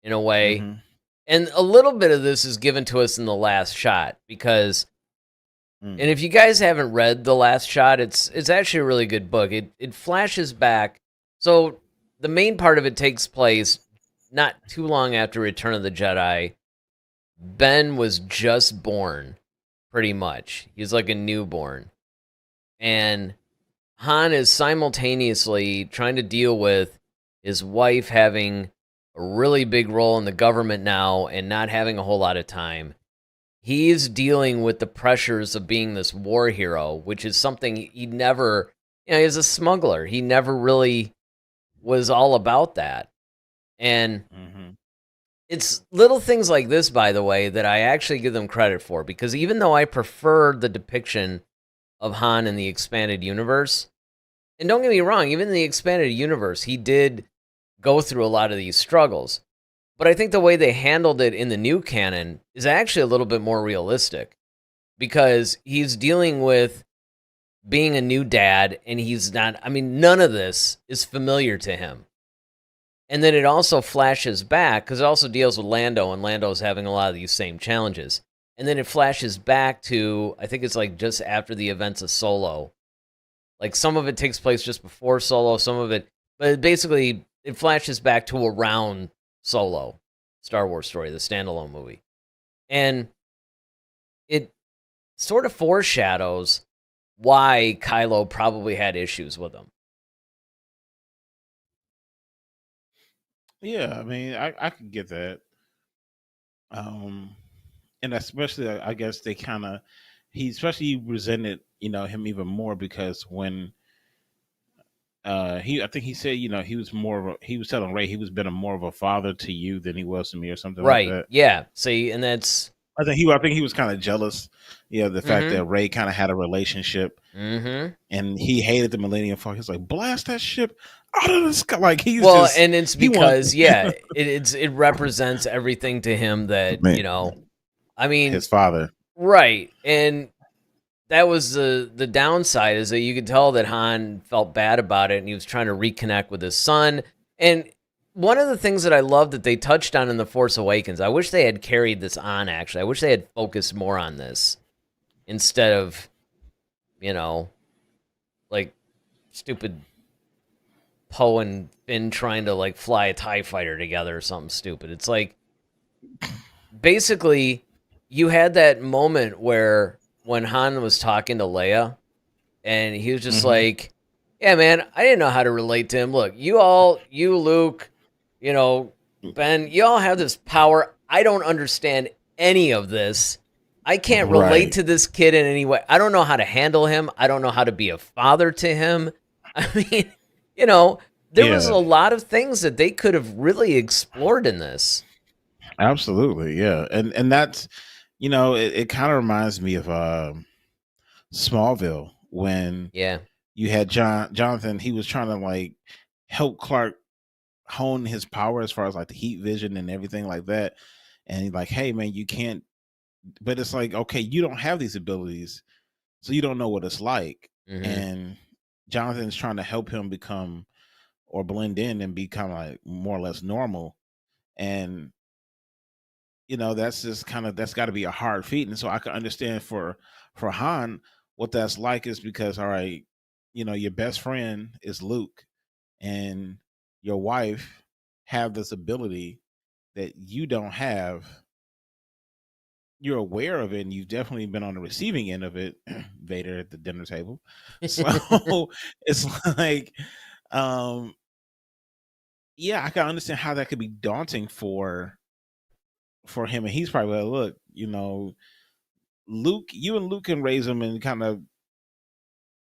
in a way. Mm-hmm. And a little bit of this is given to us in The Last Shot because, and if you guys haven't read The Last Shot, it's actually a really good book. It flashes back. So the main part of it takes place not too long after Return of the Jedi. Ben was just born, pretty much. He's like a newborn. And Han is simultaneously trying to deal with his wife having a really big role in the government now and not having a whole lot of time. He's dealing with the pressures of being this war hero, which is something he never, he's a smuggler. He never really was all about that. And it's little things like this, by the way, that I actually give them credit for, because even though I prefer the depiction of Han in the expanded universe, and don't get me wrong, even in the expanded universe, he did go through a lot of these struggles. But I think the way they handled it in the new canon is actually a little bit more realistic, because he's dealing with being a new dad, and he's not, I mean, none of this is familiar to him. And then it also flashes back, because it also deals with Lando, and Lando's having a lot of these same challenges. And then it flashes back to, I think it's like just after the events of Solo. Like some of it takes place just before Solo, some of it, but basically it flashes back to around Solo, Star Wars story, the standalone movie. And it sort of foreshadows why Kylo probably had issues with him. Yeah, I mean, I could get that. And especially, I guess they kind of he especially resented him even more because when I think he said he was he was telling Ray he was been more of a father to you than he was to me or something like Right. that. Yeah. See, and that's. I think he was kind of jealous, the fact that Ray kind of had a relationship, and he hated the Millennium Falcon. He's like, blast that ship out of the sky. Like he's Well, just, and it's because it represents everything to him that man, I mean, his father, right, and that was the downside, is that you could tell that Han felt bad about it, and he was trying to reconnect with his son. And one of the things that I love that they touched on in The Force Awakens, I wish they had carried this on. Actually, I wish they had focused more on this instead of like stupid Poe and Finn trying to like fly a TIE fighter together or something stupid. It's like basically you had that moment where when Han was talking to Leia and he was just like, yeah, man, I didn't know how to relate to him. Look, you Luke, Ben, y'all have this power. I don't understand any of this. I can't relate Right. to this kid in any way. I don't know how to handle him. I don't know how to be a father to him. I mean, you know, there was Yeah. a lot of things that they could have really explored in this. Absolutely. Yeah. And that's, it kind of reminds me of Smallville when Yeah. you had Jonathan. He was trying to like help Clark hone his power as far as like the heat vision and everything like that. And he's like, hey man, you can't. But it's like, okay, you don't have these abilities, so you don't know what it's like. Hmm. And Jonathan's trying to help him become or blend in and become like more or less normal. And that's just that's got to be a hard feat. And so I can understand for Han what that's like is because, all right, your best friend is Luke, and your wife have this ability that you don't have. You're aware of it, and you've definitely been on the receiving end of it, Vader at the dinner table. So it's like, um, yeah, I can understand how that could be daunting for him. And he's probably like, look, Luke, you and Luke can raise him and kind of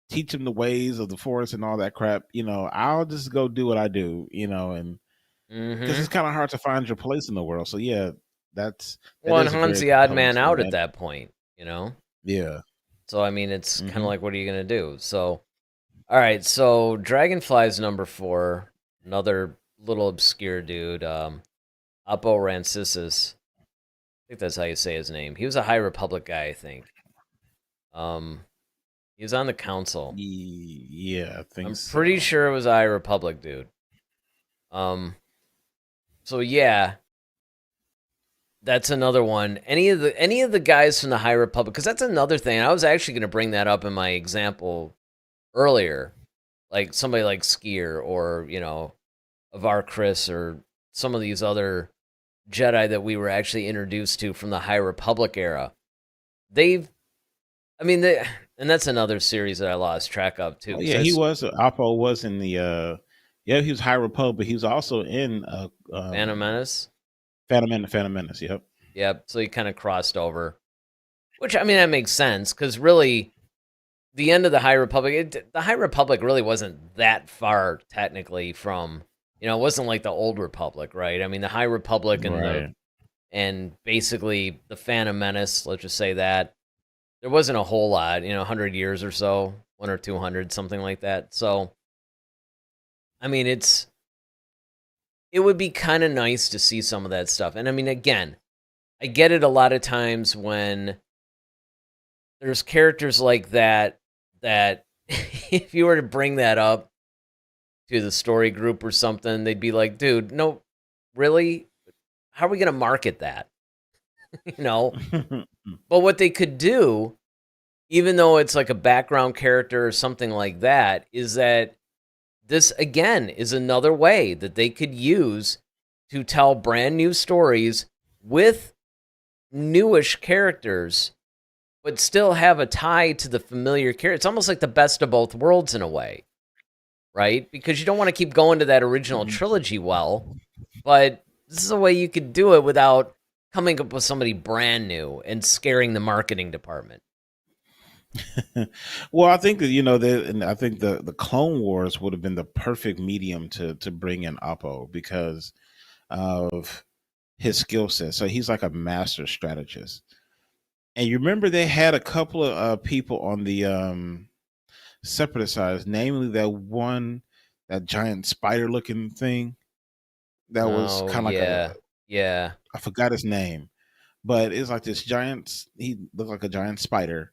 teach him the ways of the force and all that crap. I'll just go do what I do, and because Hmm. it's kind of hard to find your place in the world. So yeah, that Well, and is a Han's very the odd compelling man story. out at And that point, you know? yeah. So, I mean, it's kind of Hmm. like, what are you going to do? So, all right. So, Dragonfly's number 4, another little obscure dude, Oppo Rancisis. I think that's how you say his name. He was a High Republic guy, I think. Um, he was on the council. Yeah, I think I'm pretty so. sure it was a High Republic dude. Um, so yeah, that's another one. Any of the guys from the High Republic, because that's another thing. I was actually going to bring that up in my example earlier, like somebody like Skier or Avar Chris or some of these other Jedi that we were actually introduced to from the High Republic era. They've, I mean, and that's another series that I lost track of too. Oh Because yeah, he was. Oppo was in the. Yeah, he was High Republic, but he was also in Phantom Menace. Phantom Menace. Yep. Yep. So he kind of crossed over, which I mean that makes sense because really the end of the High Republic, the High Republic really wasn't that far technically from, it wasn't like the old Republic, right? I mean, the High Republic Right. and basically the Phantom Menace, let's just say that there wasn't a whole lot, 100 years or so, 1 or 200, something like that. So, I mean, it would be kind of nice to see some of that stuff. And I mean, again, I get it a lot of times when there's characters like that if you were to bring that up to the story group or something, they'd be like, dude, no, really? How are we going to market that? you know? But what they could do, even though it's like a background character or something like that, is that this, again, is another way that they could use to tell brand new stories with newish characters, but still have a tie to the familiar character. It's almost like the best of both worlds in a way, right? Because you don't want to keep going to that original trilogy well, but this is a way you could do it without coming up with somebody brand new and scaring the marketing department. Well, I think that and I think the Clone Wars would have been the perfect medium to bring in Oppo because of his skill set. So he's like a master strategist. And you remember they had a couple of people on the separatist side, namely that giant spider looking thing that was Oh, kind of like a, yeah. Yeah. I forgot his name, but it's like this giant. He looked like a giant spider,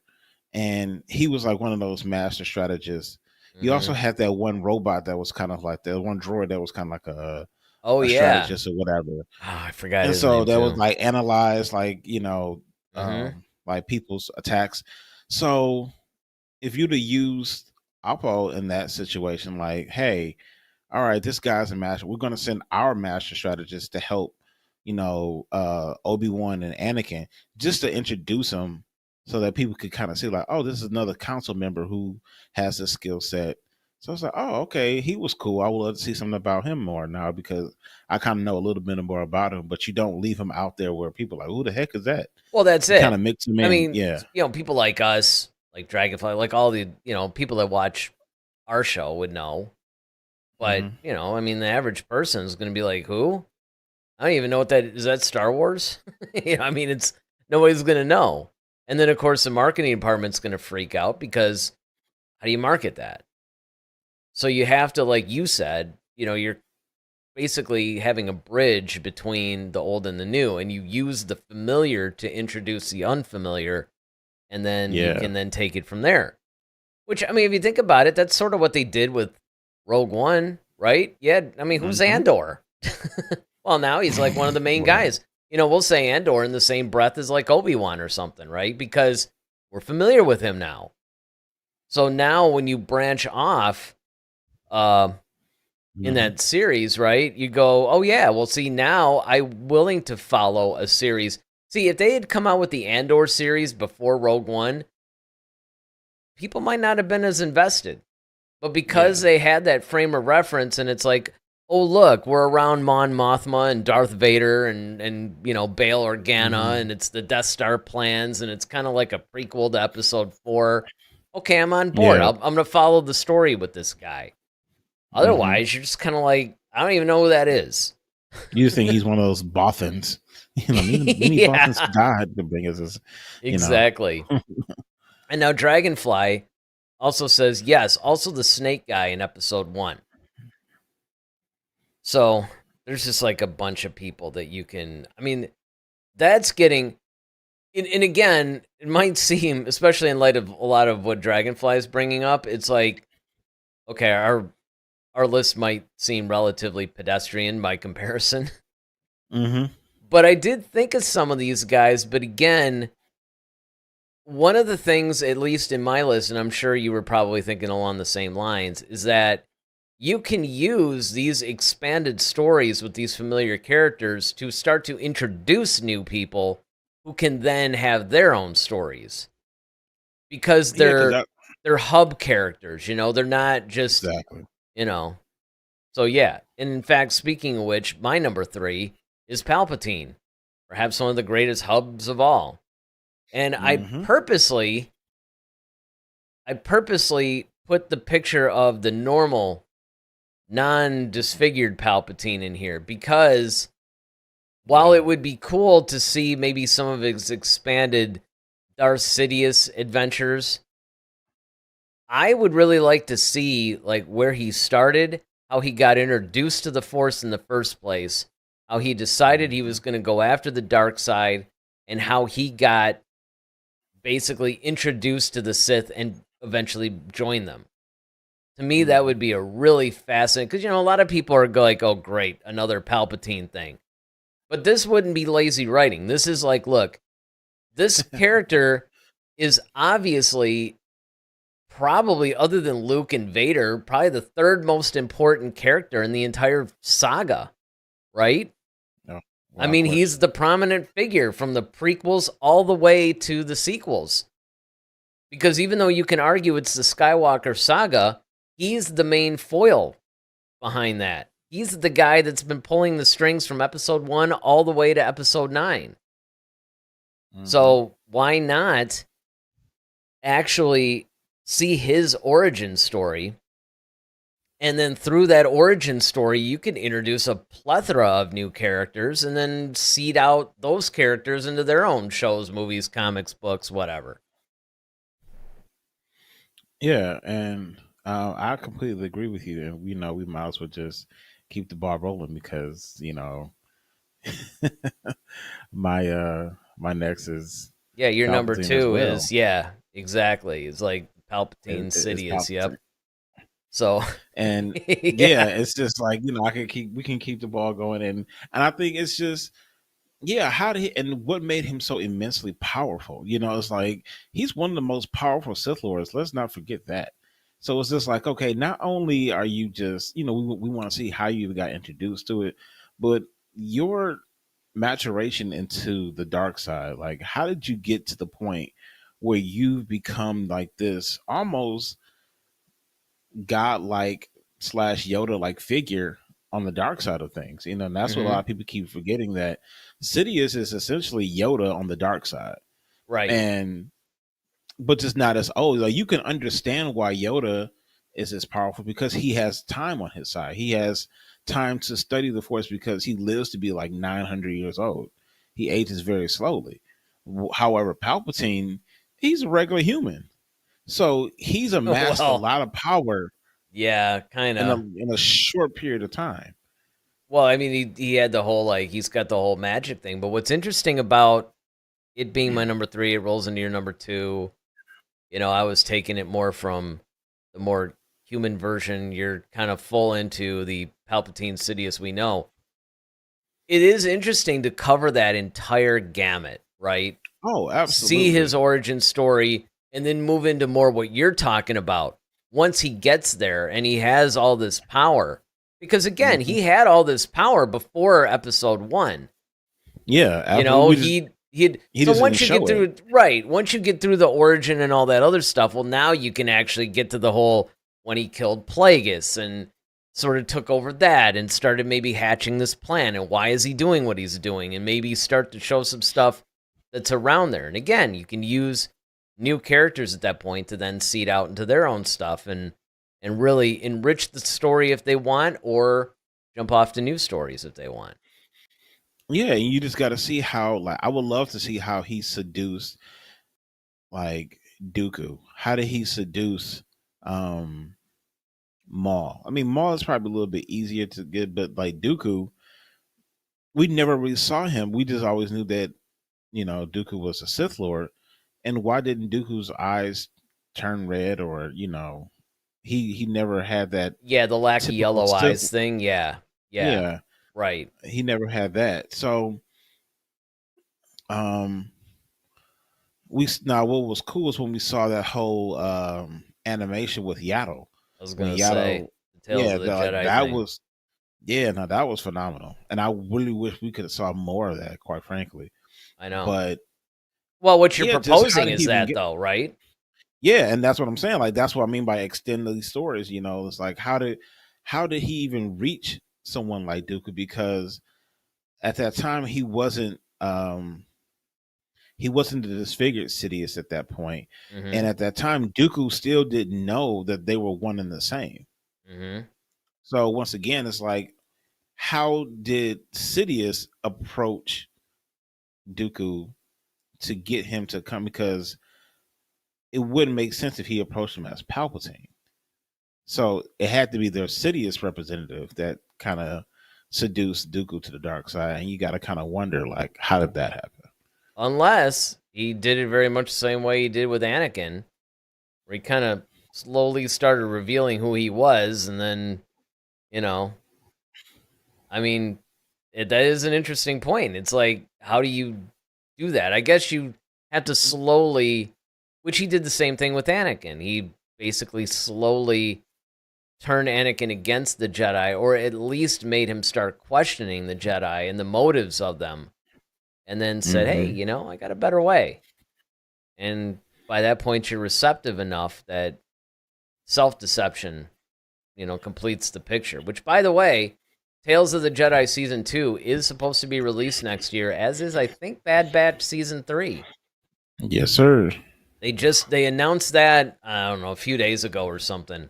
and he was like one of those master strategists. You also Hmm. had that one robot that was kind of like that one droid that was kind of like Oh, a yeah. strategist or whatever. Oh, I forgot And his so name that was too. like analyze Hmm. like people's attacks. So if you'd have used Oppo in that situation, like, hey, all right, this guy's a master. We're going to send our master strategist to help, Obi-Wan and Anakin, just to introduce them so that people could kind of see, like, oh, this is another council member who has this skill set. So I was like, oh, okay, he was cool. I would love to see something about him more now because I kind of know a little bit more about him. But you don't leave him out there where people are like, who the heck is that? Well, that's You kind it. of mix him I in, mean, yeah. people like us, like Dragonfly, like all the, people that watch our show would know. But, Hmm. I mean, the average person is going to be like, who? I don't even know what that is. That Star Wars? I mean, it's nobody's going to know. And then, of course, the marketing department's going to freak out because how do you market that? So you have to, like you said, you're basically having a bridge between the old and the new, and you use the familiar to introduce the unfamiliar, and then you Yeah. can then take it from there. Which, I mean, if you think about it, that's sort of what they did with Rogue One, right? Yeah, I mean, who's Hmm. Andor? Well, now he's like one of the main Right. guys. We'll say Andor in the same breath as like Obi-Wan or something, right? Because we're familiar with him now. So now when you branch off uh, in Hmm. that series, right, you go, oh, yeah, well, see, now I'm willing to follow a series. See, if they had come out with the Andor series before Rogue One, people might not have been as invested. But because Yeah. they had that frame of reference, and it's like, oh look, we're around Mon Mothma and Darth Vader and Bail Organa, Hmm. and it's the Death Star plans, and it's kind of like a prequel to Episode 4. Okay, I'm on board. Yeah. I'm gonna follow the story with this guy. Hmm. Otherwise, you're just kind of like, I don't even know who that is. You think he's one of those Bothans? Many Bothans Yeah, died to bring us this, you know. exactly. And now Dragonfly also says yes. Also, the Snake guy in Episode 1. So there's just like a bunch of people that you can. I mean, that's getting. And again, it might seem, especially in light of a lot of what Dragonfly is bringing up, it's like, okay, our list might seem relatively pedestrian by comparison. Hmm. But I did think of some of these guys. But again, one of the things, at least in my list, and I'm sure you were probably thinking along the same lines, is that you can use these expanded stories with these familiar characters to start to introduce new people who can then have their own stories because Yeah, because they're hub characters, they're not just, exactly. you know. So yeah, and in fact, speaking of which, my number 3 is Palpatine, perhaps one of the greatest hubs of all. And Hmm. I purposely put the picture of the normal non-disfigured Palpatine in here because while it Yeah. would be cool to see maybe some of his expanded Darth Sidious adventures, I would really like to see like where he started, how he got introduced to the Force in the first place, how he decided he Hmm. was going to go after the dark side, and how he got basically introduced to the Sith and eventually joined them. To me, that would Hmm. be a really fascinating because a lot of people are like, "Oh, great, another Palpatine thing," but this wouldn't be lazy writing. This is like, look, this character is obviously probably, other than Luke and Vader, probably the third most important character in the entire saga, right? No, I without mean, he's question. the prominent figure from the prequels all the way to the sequels. Because even though you can argue it's the Skywalker saga, he's the main foil behind that. He's the guy that's been pulling the strings from episode 1 all the way to episode 9. Hmm. So, why not actually see his origin story? And then through that origin story, you can introduce a plethora of new characters and then seed out those characters into their own shows, movies, comics, books, whatever. Yeah, and I completely agree with you. And we might as well just keep the ball rolling because my next is Yeah, your number Palpatine as 2 well. is, yeah, exactly. It's like It, Palpatine it's Sidious, Palpatine, yep. So, and yeah, yeah. it's just like we can keep the ball going, and I think it's just yeah, how did he and what made him so immensely powerful? It's like he's one of the most powerful Sith Lords. Let's not forget that. So it's just like, okay, not only are you just, we want to see how you got introduced to it, but your maturation into the dark side. Like, how did you get to the point where you've become like this almost godlike slash Yoda like figure on the dark side of things. And that's what a lot Mhm. of people keep forgetting, that Sidious is essentially Yoda on the dark side. Right. And but just not as old. Like, you can understand why Yoda is as powerful, because he has time on his side. He has time to study the Force because he lives to be like 900 years old. He ages very slowly. However, Palpatine, he's a regular human, so he's amassed a Well, lot of power yeah, in a kinda. short period of time. Well, I mean, he had the whole, like, he's got the whole magic thing, but what's interesting about it being my number 3, it rolls into your number 2. I was taking it more from the more human version. You're kind of full into the Palpatine Sidious we know. It is interesting to cover that entire gamut, right? Oh, See his absolutely. origin story and then move into more what you're talking about once he gets there and he has all this power. Because again, Hmm. he had all this power before episode 1. Yeah, You absolutely. know, he'd He so just didn't once you get show it. through right, once you get through the origin and all that other stuff, well, now you can actually get to the whole when he killed Plagueis and sort of took over that and started maybe hatching this plan and why is he doing what he's doing, and maybe start to show some stuff that's around there. And again, you can use new characters at that point to then seed out into their own stuff and really enrich the story if they want, or jump off to new stories if they want. Yeah, and you just got to see how, like, I would love to see how he seduced, like, Dooku. How did he seduce um Maul? I mean, Maul is probably a little bit easier to get, but like Dooku, we never really saw him. We just always knew that, Dooku was a Sith Lord. And why didn't Dooku's eyes turn red, or, he never had that Yeah, the lack of typical yellow Sith. eyes thing. Yeah. Yeah. Yeah, Right. he never had that. So, um now what was cool was when we saw that whole animation with Yaddle. I was When gonna say Yaddle, the Tales yeah, of the like Jedi that thing. was, yeah, no, that was phenomenal. And I really wish we could have saw more of that, quite frankly. I know. But Well, what you're yeah, just how proposing did he is even that get, though, right? yeah, and that's what I'm saying. Like, that's what I mean by extending these stories, it's like, how did he even reach someone like Dooku? Because at that time he wasn't the disfigured Sidious at that point. And Mm-hmm. at that time, Dooku still didn't know that they were one and the same. Mm-hmm. So once again, it's like, how did Sidious approach Dooku to get him to come? Because it wouldn't make sense if he approached him as Palpatine. So it had to be their Sidious representative that kind of seduced Dooku to the dark side. And you got to kind of wonder, like, how did that happen? Unless he did it very much the same way he did with Anakin, where he kind of slowly started revealing who he was, and then, you know, I mean, that is an interesting point. It's like, how do you do that? I guess you have to slowly, which he did the same thing with Anakin. He basically slowly turned Anakin against the Jedi, or at least made him start questioning the Jedi and the motives of them, and then said, hey, Mm-hmm. I got a better way. And by that point, you're receptive enough that self deception, completes the picture. Which, by the way, Tales of the Jedi Season 2 is supposed to be released next year, as is, I think, Bad Batch Season 3. Yes, sir. They announced that, I don't know, a few days ago or something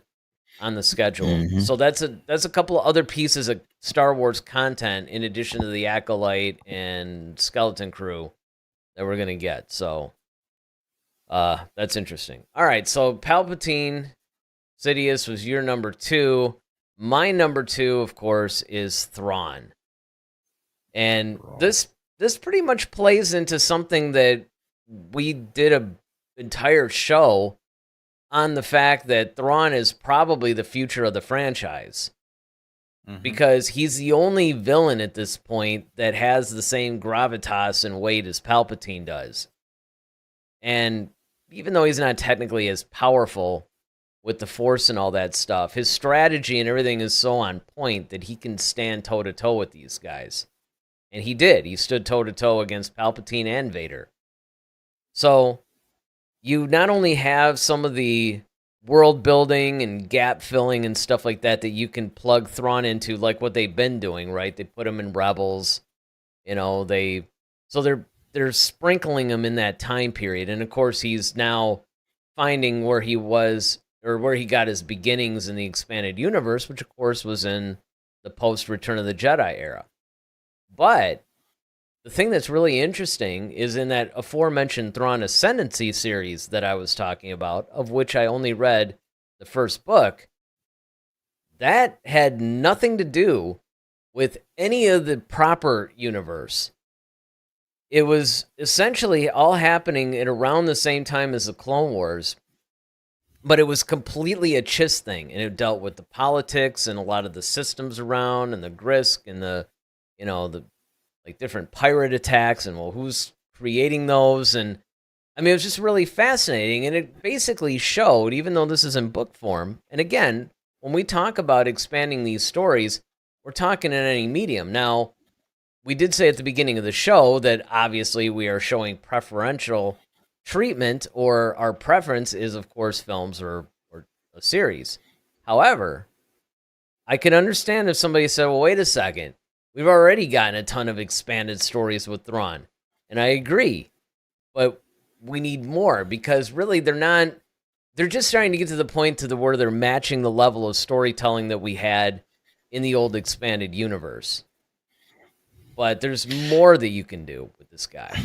on the schedule. Mm-hmm. So that's a couple of other pieces of Star Wars content in addition to the Acolyte and Skeleton Crew that we're gonna get. So that's interesting. All right, so Palpatine Sidious was your number 2. My number 2, of course, is Thrawn. And this pretty much plays into something that we did a entire show on, the fact that Thrawn is probably the future of the franchise, Mm-hmm. because he's the only villain at this point that has the same gravitas and weight as Palpatine does. And even though he's not technically as powerful with the Force and all that stuff, his strategy and everything is so on point that he can stand toe-to-toe with these guys. And he did. He stood toe-to-toe against Palpatine and Vader. So you not only have some of the world building and gap filling and stuff like that that you can plug Thrawn into, like what they've been doing, right? They put him in Rebels, you know, they're sprinkling him in that time period, and of course he's now finding where he was or where he got his beginnings in the expanded universe, which of course was in the post Return of the Jedi era. But the thing that's really interesting is in that aforementioned Thrawn Ascendancy series that I was talking about, of which I only read the first book, that had nothing to do with any of the proper universe. It was essentially all happening at around the same time as the Clone Wars, but it was completely a Chiss thing, and it dealt with the politics and a lot of the systems around and the Grisk and the, you know, the like different pirate attacks and well, who's creating those, and I mean, it was just really fascinating, and it basically showed, even though this is in book form, and again, when we talk about expanding these stories, we're talking in any medium. Now, we did say at the beginning of the show that obviously we are showing preferential treatment, or our preference is, of course, films or a series. However, I can understand if somebody said, well, wait a second, we've already gotten a ton of expanded stories with Thrawn. And I agree, but we need more because really they're just starting to get to the point where they're matching the level of storytelling that we had in the old expanded universe. But there's more that you can do with this guy.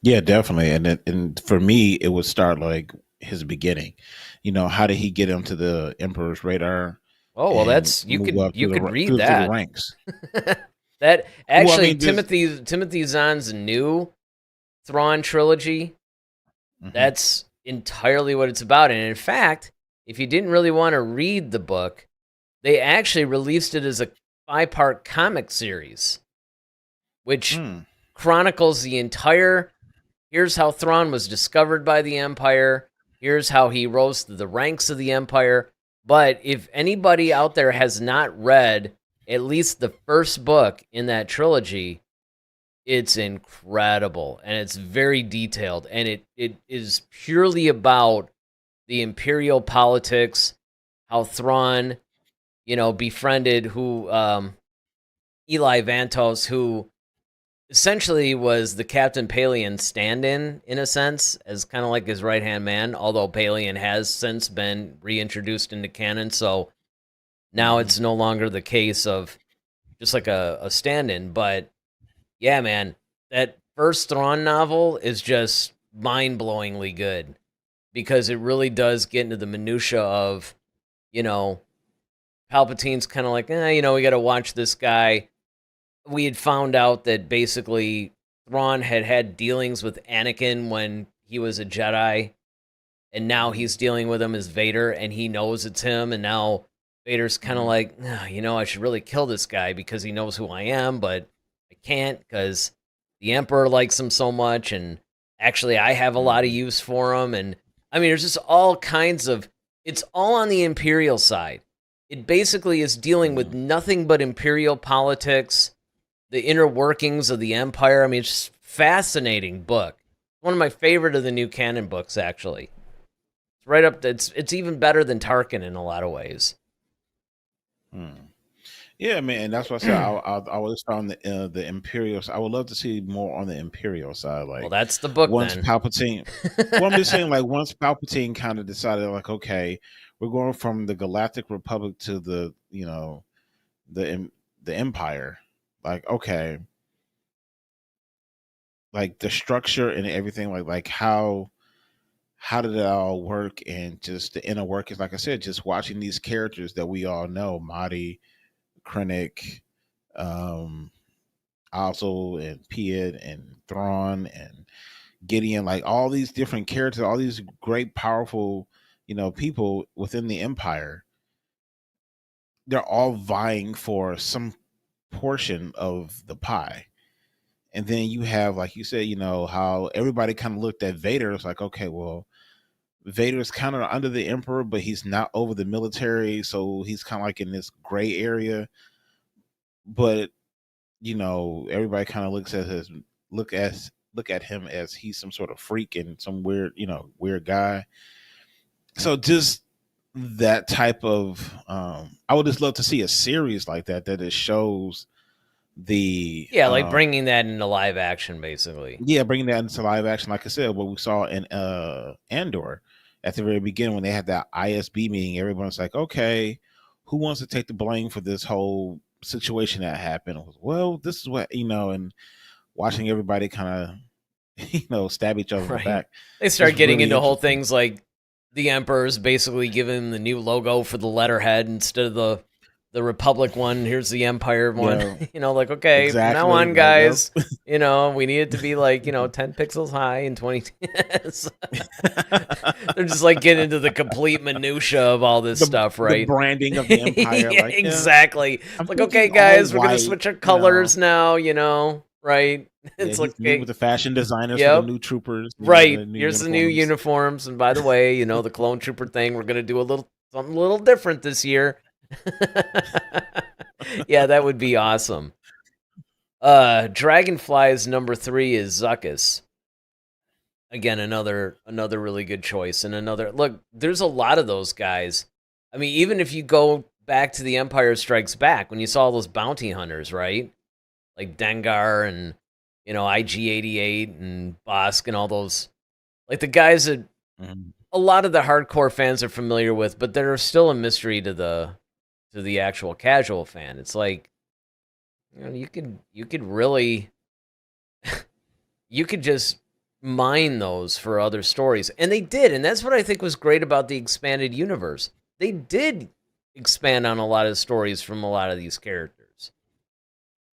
Yeah, definitely. And for me, it would start like his beginning. You know, how did he get into the Emperor's radar Oh well, and that's you move could up you could read through the that. ranks? That Well, I actually mean, just Timothy Zahn's new Thrawn trilogy, mhm. that's entirely what it's about. And in fact, if you didn't really want to read the book, they actually released it as a 5-part comic series, which Mm. chronicles the entire. Here's how Thrawn was discovered by the Empire. Here's how he rose to the ranks of the Empire. But if anybody out there has not read at least the first book in that trilogy, it's incredible and it's very detailed, and it is purely about the imperial politics, how Thrawn, befriended Eli Vantos, who essentially was the Captain Paleon stand-in a sense, as kind of like his right-hand man, although Paleon has since been reintroduced into canon, so now Hmm. it's no longer the case of just like a stand-in. But yeah, man, that first Thrawn novel is just mind-blowingly good because it really does get into the minutia of, you know, Palpatine's kind of like, we got to watch this guy. We had found out that basically Thrawn had had dealings with Anakin when he was a Jedi, and now Hmm. he's dealing with him as Vader, and he knows it's him, and now Vader's kind of Hmm. like, I should really kill this guy because he knows who I am, but I can't because the Emperor likes him so much, and actually I have a lot of Hmm. use for him, and I mean, there's just all kinds of. It's all on the Imperial side. It basically is dealing with Hmm. nothing but Imperial politics, the inner workings of the Empire. I mean, it's just fascinating book. One of my favorite of the new canon books, actually. It's right up. It's even better than Tarkin in a lot of ways. Hmm. Yeah, man, and that's what I said. I was on the Imperial. I would love to see more on the Imperial side. Well, Like that's the book once then. Palpatine, well, I'm just saying, like once Palpatine kind of decided, like, okay, we're going from the Galactic Republic to the the the Empire. Like, okay, like the structure and everything, like how did it all work, and just the inner workings. Like I said, just watching these characters that we all know, Marty, Krennic, um, also and Piet and Thrawn and Gideon, like all these different characters, all these great, powerful, people within the Empire. They're all vying for some portion of the pie. And then you have, like you said, how everybody kind of looked at Vader. It's like, okay, well, Vader's kind of under the Emperor, but he's not over the military, so he's kind of like in this gray area. But everybody kind of look at look at him as he's some sort of freak and some weird, weird guy. So just that type of, I would just love to see a series like that that it shows the, Yeah, like bringing that into live action, basically. yeah, bringing that into live action, like I said, what we saw in Andor at the very beginning when they had that ISB meeting. Everyone's like, okay, who wants to take the blame for this whole situation that happened? Well, this is what, and watching everybody kind of, stab each other in the Right. back. They It's start getting really into whole interesting. things like the Emperor's basically giving the new logo for the letterhead instead of the Republic one. Here's the Empire one. Yeah, Like, okay, from now exactly. on, Like, yep. guys, we need it to be like, 10 pixels high and 20. So they're just like getting into the complete minutia of all this stuff, The right? branding of the empire, Yeah, like, yeah, exactly. I'm It's like, okay, thinking all guys, we're gonna white, switch our colors now, right? Yeah, It's like, he's meeting with okay, the fashion designers for the yep. new troopers, Right. the new Here's the new uniforms. uniforms. And by the way, the clone trooper thing, we're gonna do something a little different this year. Yeah, that would be awesome. Dragonfly's number 3 is Zuckuss. Again, another really good choice. And another look, there's a lot of those guys. I mean, even if you go back to the Empire Strikes Back, when you saw those bounty hunters, right? Like Dengar and IG-88 and Bosk and all those, like the guys that Mhm. a lot of the hardcore fans are familiar with, but they're still a mystery to the actual casual fan. It's like, you could really you could just mine those for other stories. And they did, and that's what I think was great about the expanded universe. They did expand on a lot of stories from a lot of these characters.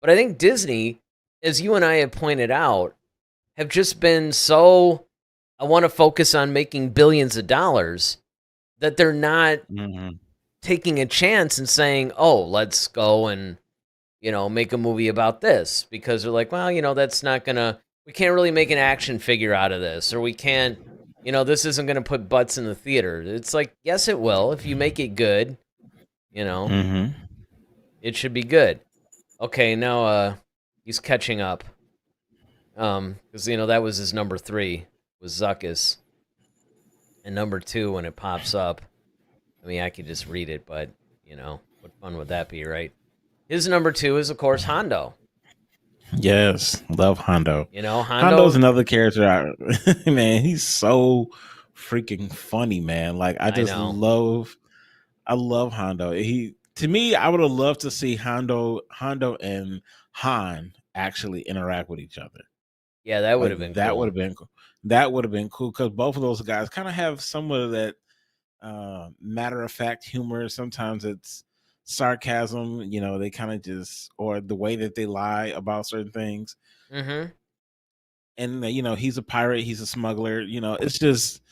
But I think Disney, as you and I have pointed out, have just been so, I want to focus on making billions of dollars, that they're not Mhm. taking a chance and saying, "Oh, let's go and make a movie about this," because they're like, "Well, that's not gonna. We can't really make an action figure out of this, or we can't. This isn't gonna put butts in the theater." It's like, yes, it will if you make it good. You know, Mhm. it should be good. Okay, now he's catching up. Because that was his number 3 was Zuckuss, and number 2 when it pops up. I mean, I could just read it, but what fun would that be, right? His number 2 is of course Hondo. Yes, love Hondo. Hondo's Hondo. another character. Man, he's so freaking funny, man. Like, I know. I love Hondo. He To me, I would have loved to see Hondo and Han actually interact with each other. Yeah, that would Like, have been that would cool. have been cool. That would have been cool because both of those guys kind of have some of that matter of fact humor. Sometimes it's sarcasm. They kind of just, or the way that they lie about certain things. Mm-hmm. And he's a pirate, he's a smuggler. It's just,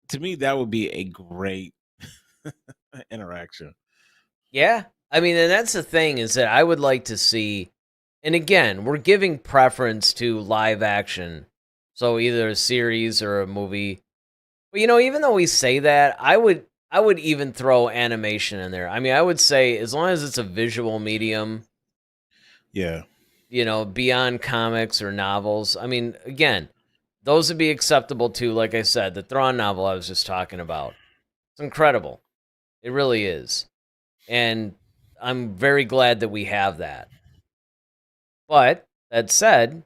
to me, that would be a great interaction. Yeah. I mean, and that's the thing, is that I would like to see, and again, we're giving preference to live action. So either a series or a movie. But even though we say that, I would even throw animation in there. I mean, I would say as long as it's a visual medium, Yeah. beyond comics or novels. I mean, again, those would be acceptable too. Like I said, the Thrawn novel I was just talking about. It's incredible. It really is. And I'm very glad that we have that. But that said,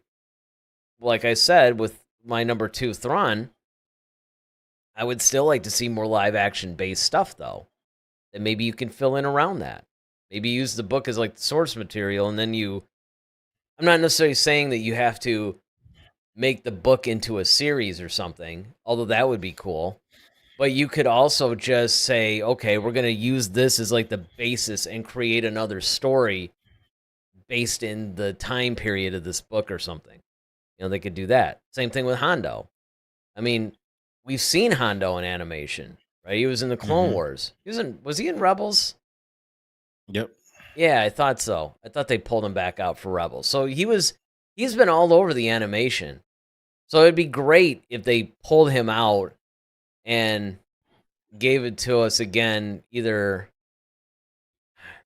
like I said, with my number 2 Thrawn, I would still like to see more live action based stuff though. That maybe you can fill in around that. Maybe use the book as like the source material, and then I'm not necessarily saying that you have to make the book into a series or something, although that would be cool. But you could also just say, okay, we're going to use this as like the basis and create another story based in the time period of this book or something. They could do that. Same thing with Hondo. I mean, we've seen Hondo in animation, right? He was in the Clone Hmm. Wars. Was he in Rebels? Yep. Yeah, I thought so. I thought they pulled him back out for Rebels. So he's been all over the animation. So it'd be great if they pulled him out and gave it to us again. Either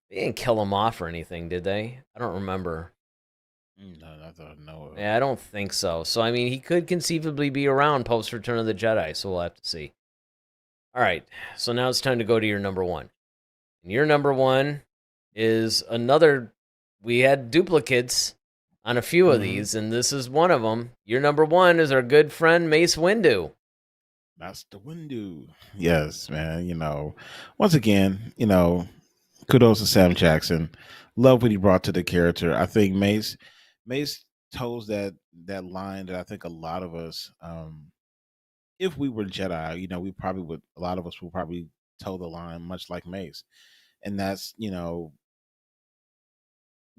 they didn't kill him off or anything, did they? I don't remember. No, not that I know of. Yeah, I don't think so. So I mean, he could conceivably be around post Return of the Jedi. So we'll have to see. All right, so now it's time to go to your number one. And your number one is another. We had duplicates on a few of Hmm. these, and this is one of them. Your number one is our good friend Mace Windu. That's the window. Yes, man. Once again, kudos to Sam Jackson. Love what he brought to the character. I think Mace toes that line that I think a lot of us, if we were Jedi, we probably would. A lot of us will probably toe the line, much like Mace, and that's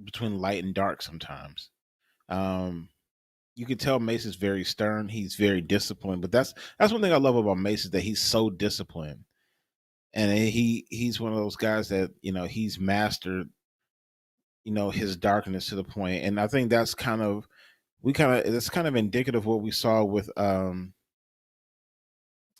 between light and dark sometimes. Um, you can tell Mace is very stern. He's very disciplined, but that's one thing I love about Mace is that he's so disciplined, and he's one of those guys that he's mastered his darkness to the point, and I think that's kind of that's kind of indicative of what we saw with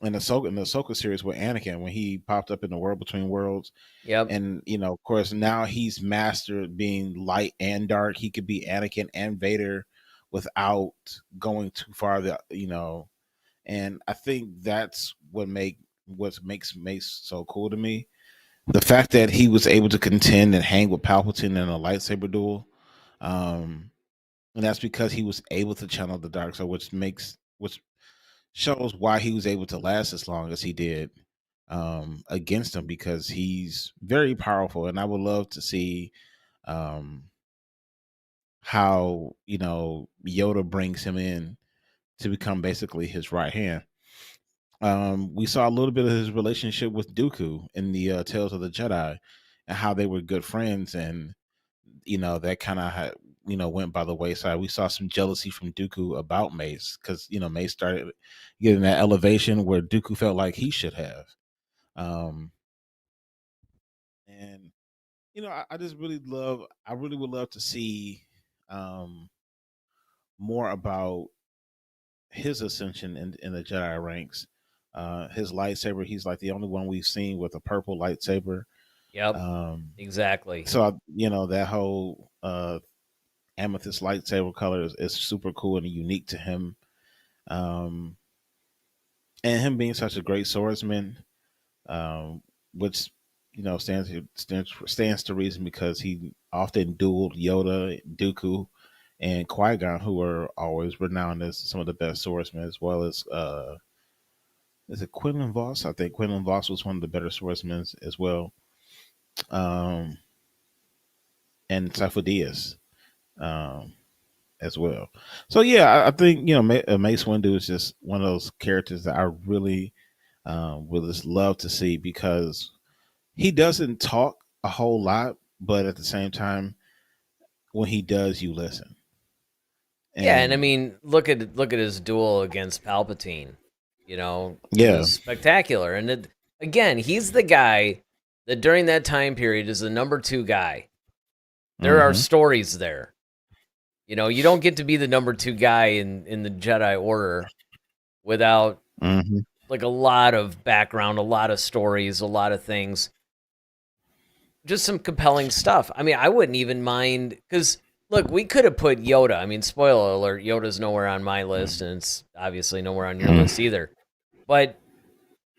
in the Ahsoka series with Anakin when he popped up in the World Between Worlds. Yep. And of course, now he's mastered being light and dark. He could be Anakin and Vader without going too far. And I think that's what makes Mace so cool to me. The fact that he was able to contend and hang with Palpatine in a lightsaber duel, um, and that's because he was able to channel the dark side, which shows why he was able to last as long as he did against him because he's very powerful. And I would love to see um, how Yoda brings him in to become basically his right hand. We saw a little bit of his relationship with Dooku in the Tales of the Jedi, and how they were good friends, and that kind of went by the wayside. We saw some jealousy from Dooku about Mace because Mace started getting that elevation where Dooku felt like he should have. Um, and I just I really would love to see um, more about his ascension in the Jedi ranks. His lightsaber, he's like the only one we've seen with a purple lightsaber. Yep. Um, Exactly. so that whole amethyst lightsaber color is super cool and unique to him. Um, and him being such a great swordsman, um, which stands to reason because he often dueled Yoda, Dooku, and Qui Gon, who are always renowned as some of the best swordsmen, as well as is it Quinlan Voss? I think Quinlan Voss was one of the better swordsmen as well, um, and Sifo Dyas as well. So yeah, I think Mace Windu is just one of those characters that I really would just love to see because he doesn't talk a whole lot, but at the same time, when he does, you listen. Yeah, and I And mean, look at his duel against Palpatine. It yeah, was spectacular. And again, he's the guy that during that time period is the number two guy. There are hmm stories there. You don't get to be the number two guy in the Jedi Order without hmm like a lot of background, a lot of stories, a lot of things. Just some compelling stuff. I mean, I wouldn't even mind because look, we could have put Yoda. I mean, spoiler alert: Yoda's nowhere on my list, and it's obviously nowhere on your list either. But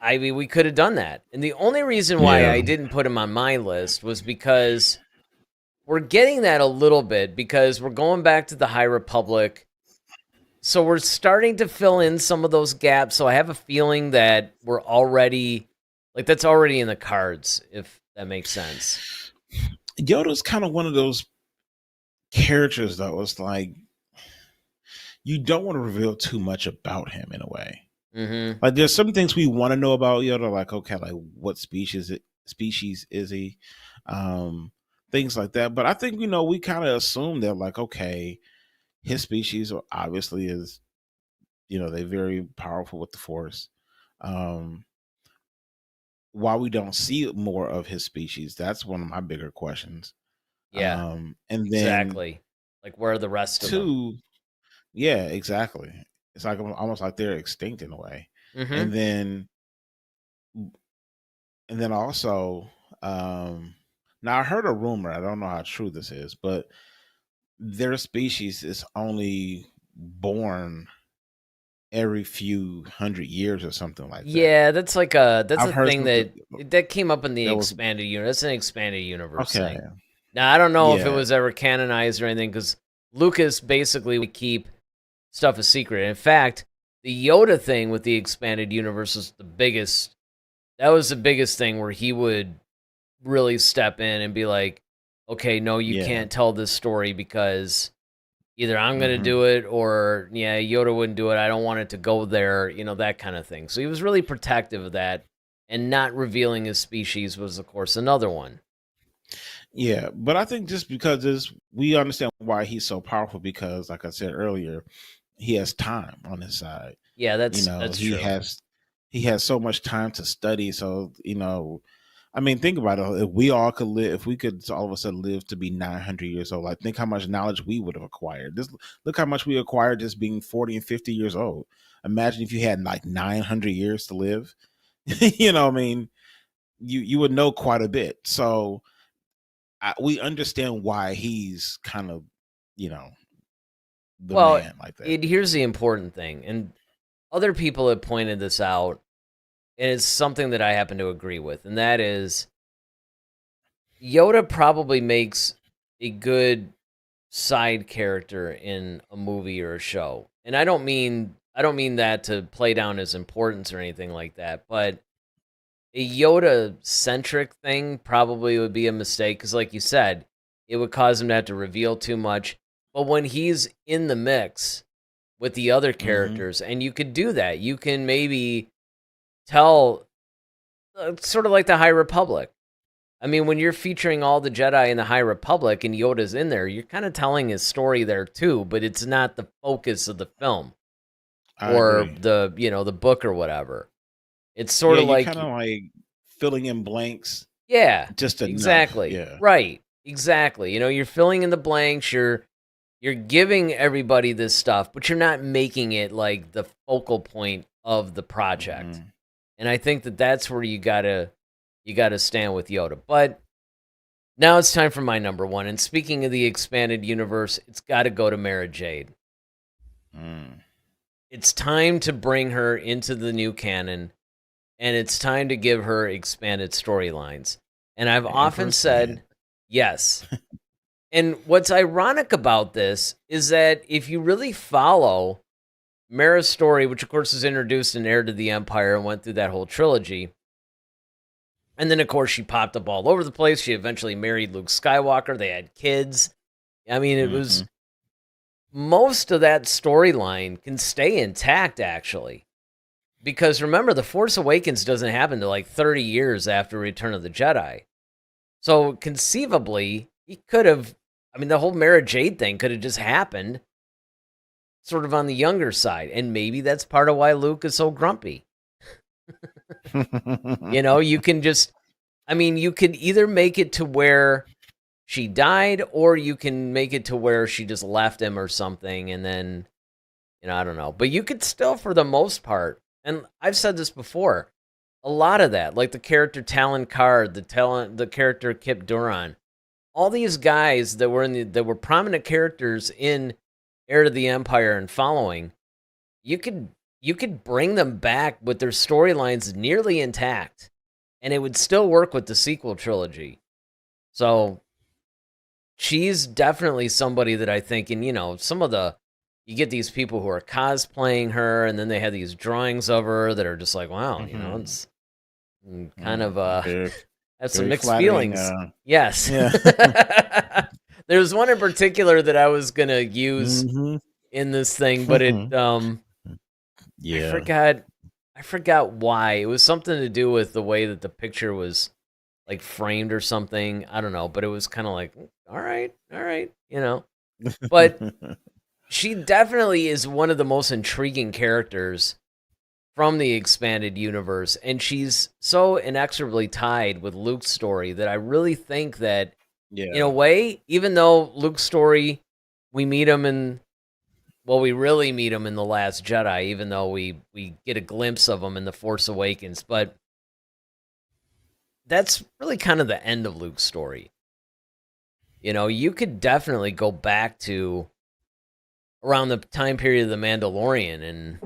I mean, we could have done that. And the only reason why yeah. I didn't put him on my list was because we're getting that a little bit because we're going back to the High Republic. So we're starting to fill in some of those gaps. So I have a feeling that we're already like that's already in the cards, if that makes sense. Yoda's kind of one of those characters, though. It's like you don't want to reveal too much about him in a way. Mm-hmm. Like there's some things we want to know about Yoda, like okay, like what species is he, um, things like that. But I think we kind of assume that like okay, his species obviously is they're very powerful with the Force. Um, why we don't see more of his species? That's one of my bigger questions. Yeah, And then exactly. Like where are the rest of them? two, yeah, exactly. It's like almost like they're extinct in a way. Mm-hmm. And then also, um, now I heard a rumor. I don't know how true this is, but their species is only born every few hundred years or something like that. Yeah, that's I've a heard thing something that came up in the that was expanded universe. That's an expanded universe okay. thing. Now, I don't know if it Yeah, was ever canonized or anything, because Lucas basically would keep stuff a secret. In fact, the Yoda thing with the expanded universe was the biggest. That was the biggest thing where he would really step in and be like, "Okay, no, you yeah. can't tell this story because either I'm going to Hmm. do it or, yeah, Yoda wouldn't do it. I don't want it to go there," that kind of thing. So he was really protective of that. And not revealing his species was, of course, another one. Yeah, but I think just because we understand why he's so powerful because, like I said earlier, he has time on his side. Yeah, You know, that's true. he has so much time to study. So, I mean, think about it. If we all could live, if we could all of a sudden live to be 900 years old, like think how much knowledge we would have acquired. Look how much we acquired just being 40 and 50 years old. Imagine if you had like 900 years to live. I mean, you would know quite a bit. So we understand why he's kind of, you know, the Well, man like that. here's the important thing, and other people have pointed this out, and it's something that I happen to agree with, and that is Yoda probably makes a good side character in a movie or a show. And I don't mean that to play down his importance or anything like that, but a Yoda centric thing probably would be a mistake because, like you said, it would cause him to have to reveal too much. But when he's in the mix with the other Hmm. characters, and you could do that, you can maybe tell, sort of like the High Republic. I mean, when you're featuring all the Jedi in the High Republic and Yoda's in there, you're kind of telling his story there too, but it's not the focus of the film I or agree. the book or whatever. It's sort Yeah, of you're like, kind of like filling in blanks yeah, just enough. exactly. Yeah. Right. Exactly. You're filling in the blanks, you're giving everybody this stuff, but you're not making it like the focal point of the project. Hmm. And I think that that's where you got to stand with Yoda. But now it's time for my number one. And speaking of the expanded universe, it's got to go to Mara Jade. Mm. It's time to bring her into the new canon, and it's time to give her expanded storylines. And I've The often Emperor's skin. said, yes. And what's ironic about this is that if you really follow Mara's story, which of course is introduced in Heir to the Empire and went through that whole trilogy, and then of course she popped up all over the place. She eventually married Luke Skywalker. They had kids. I mean, it was Hmm. most of that storyline can stay intact, actually. Because remember, The Force Awakens doesn't happen to like 30 years after Return of the Jedi. So conceivably, he could have, I mean, the whole Mara Jade thing could have just happened sort of on the younger side. And maybe that's part of why Luke is so grumpy. You can just, I mean, you could either make it to where she died, or you can make it to where she just left him or something, and then I don't know. But you could still, for the most part, and I've said this before, a lot of that, like the character Talon Card, the character Kip Duran, all these guys that were prominent characters in Heir to the Empire and following, you could bring them back with their storylines nearly intact, and it would still work with the sequel trilogy. So she's definitely somebody that I think, and some of the you get these people who are cosplaying her, and then they have these drawings of her that are just like, wow, Hmm. it's kind of Very, have some very mixed flattering. feelings. Yes. Yeah. There's one in particular that I was gonna use Hmm. in this thing, but it I Yeah. forgot I forgot why. It was something to do with the way that the picture was like framed or something. I don't know, but it was kind of like, all right. But she definitely is one of the most intriguing characters from the expanded universe, and she's so inexorably tied with Luke's story that I really think that, in a Yeah. way, even though Luke's story, we meet him in, well, we really meet him in The Last Jedi, even though we get a glimpse of him in The Force Awakens, but that's really kind of the end of Luke's story. You could definitely go back to around the time period of The Mandalorian and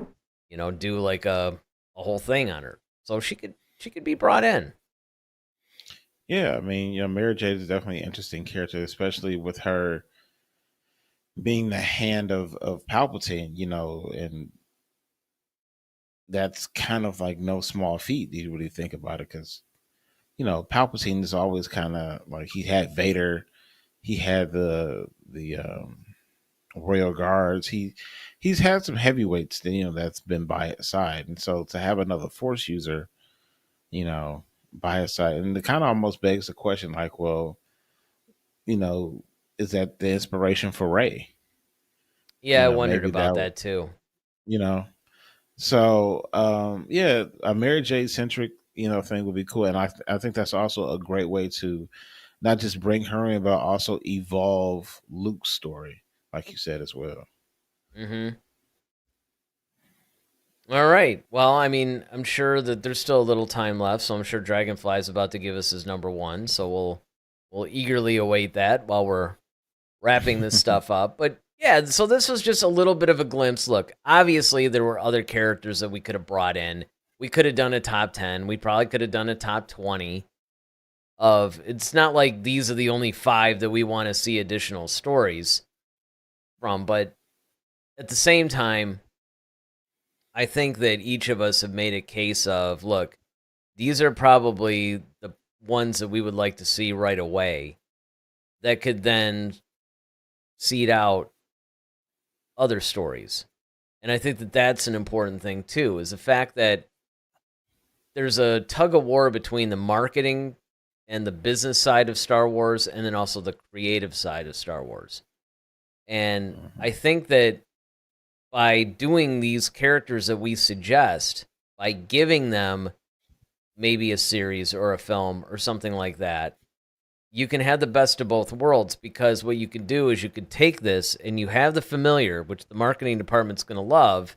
do like a whole thing on her. So she could be brought in. Yeah, I mean, Mary Jade is definitely an interesting character, especially with her being the hand of Palpatine, and that's kind of like no small feat. Do you really think about it? Because Palpatine is always kind of like he had Vader, he had the royal guards. He's had some heavyweights that that's been by his side, and so to have another Force user, by his side, and it kind of almost begs the question, like, well, you know, is that the inspiration for Ray? Yeah, I wondered Maybe about that, that too. you know. So yeah, a Mary Jade centric thing would be cool, and I think that's also a great way to not just bring her in, but also evolve Luke's story, like you said as well. Mm-hmm. All right. Well, I mean, I'm sure that there's still a little time left, so I'm sure Dragonfly is about to give us his number one. So we'll eagerly await that while we're wrapping this stuff up. But yeah, so this was just a little bit of a glimpse. Look, obviously there were other characters that we could have brought in. We could have done a top 10. We probably could have done a top 20 of it's not like these are the only 5 that we want to see additional stories from, but at the same time, I think that each of us have made a case of, look, these are probably the ones that we would like to see right away that could then seed out other stories. And I think that that's an important thing too, is the fact that there's a tug of war between the marketing and the business side of Star Wars and then also the creative side of Star Wars. And I think that by doing these characters that we suggest, by giving them maybe a series or a film or something like that, you can have the best of both worlds, because what you can do is you could take this and you have the familiar, which the marketing department's going to love,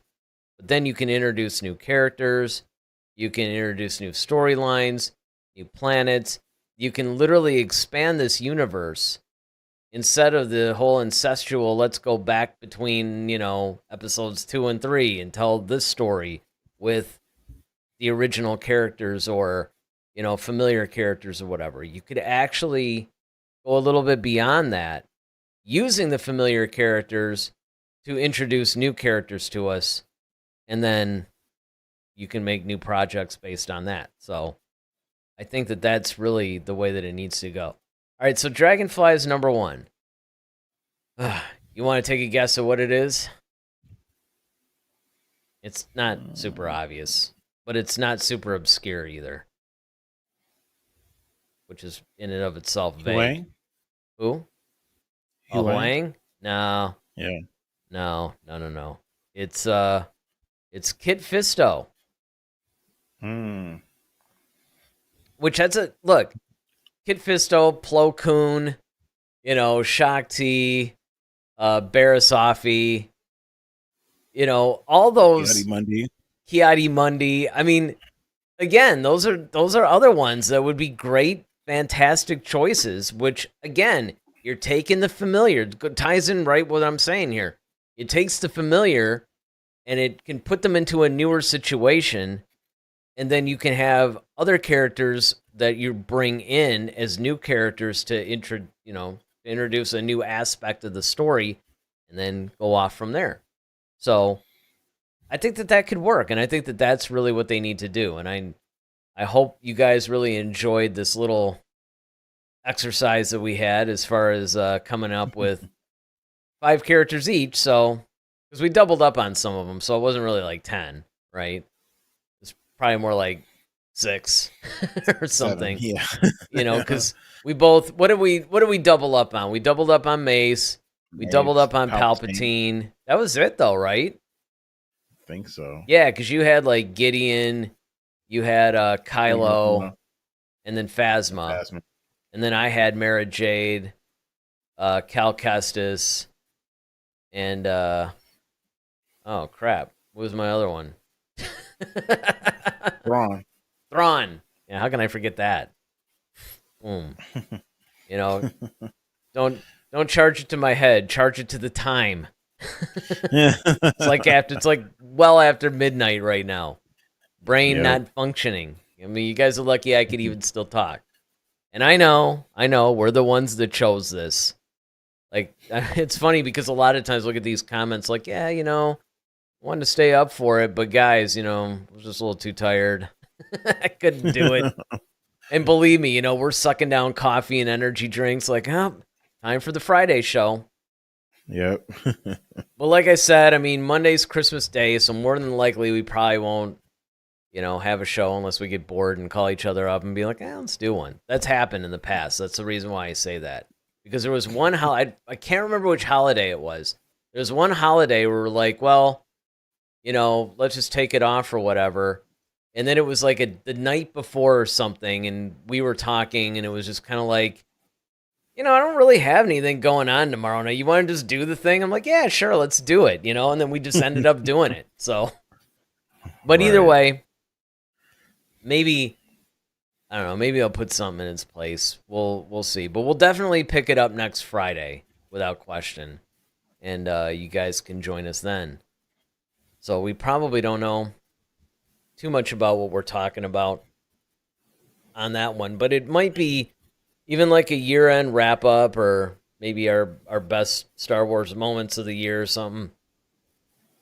but then you can introduce new characters, you can introduce new storylines, new planets. You can literally expand this universe instead of the whole incestual, let's go back between, episodes 2 and 3 and tell this story with the original characters or, familiar characters or whatever. You could actually go a little bit beyond that, using the familiar characters to introduce new characters to us, and then you can make new projects based on that. So I think that that's really the way that it needs to go. All right, so Dragonfly is number 1. You want to take a guess at what it is? It's not super obvious, but it's not super obscure either, which is in and of itself vague. Huang? Who? Huang? Huang? No. Yeah. No. It's Kit Fisto. Which that's a look. Kit Fisto, Plo Koon, Shakti, Barasafi, all those Kiadi Mundi. I mean, again, those are other ones that would be great, fantastic choices. Which again, you're taking the familiar. It ties in right what I'm saying here. It takes the familiar, and it can put them into a newer situation, and then you can have other characters that you bring in as new characters to introduce a new aspect of the story, and then go off from there. So I think that could work, and I think that that's really what they need to do. And I hope you guys really enjoyed this little exercise that we had as far as coming up with 5 characters each. So because we doubled up on some of them, so it wasn't really like 10, right? It's probably more like 6 or something. 7, yeah. Because we both what did we double up on? We doubled up on Mace. We doubled up on Palpatine. That was it, though, right? I think so. Yeah, because you had like Gideon, you had Kylo, and then Phasma. And then I had Mara Jade, Cal Kestis, and oh crap, what was my other one? Thrawn. Yeah, how can I forget that? Don't charge it to my head. Charge it to the time. It's like well after midnight right now. Brain Yep. not functioning. I mean, you guys are lucky I could even still talk. And I know, we're the ones that chose this. Like, it's funny because a lot of times look at these comments like, yeah, wanted to stay up for it, but guys, I was just a little too tired. I couldn't do it. And believe me, we're sucking down coffee and energy drinks like, time for the Friday show. Yep. But like I said, I mean, Monday's Christmas Day, so more than likely we probably won't, have a show unless we get bored and call each other up and be like, let's do one. That's happened in the past. That's the reason why I say that. Because there was one holiday, I can't remember which holiday it was. There was one holiday where we're like, well, let's just take it off or whatever. And then it was like the night before or something, and we were talking, and it was just kind of like, I don't really have anything going on tomorrow night. You want to just do the thing? I'm like, yeah, sure, let's do it, And then we just ended up doing it. So, but either way, maybe, I don't know, maybe I'll put something in its place. We'll see. But we'll definitely pick it up next Friday, without question. And you guys can join us then. So we probably don't know too much about what we're talking about on that one, but it might be even like a year-end wrap-up or maybe our best Star Wars moments of the year or something,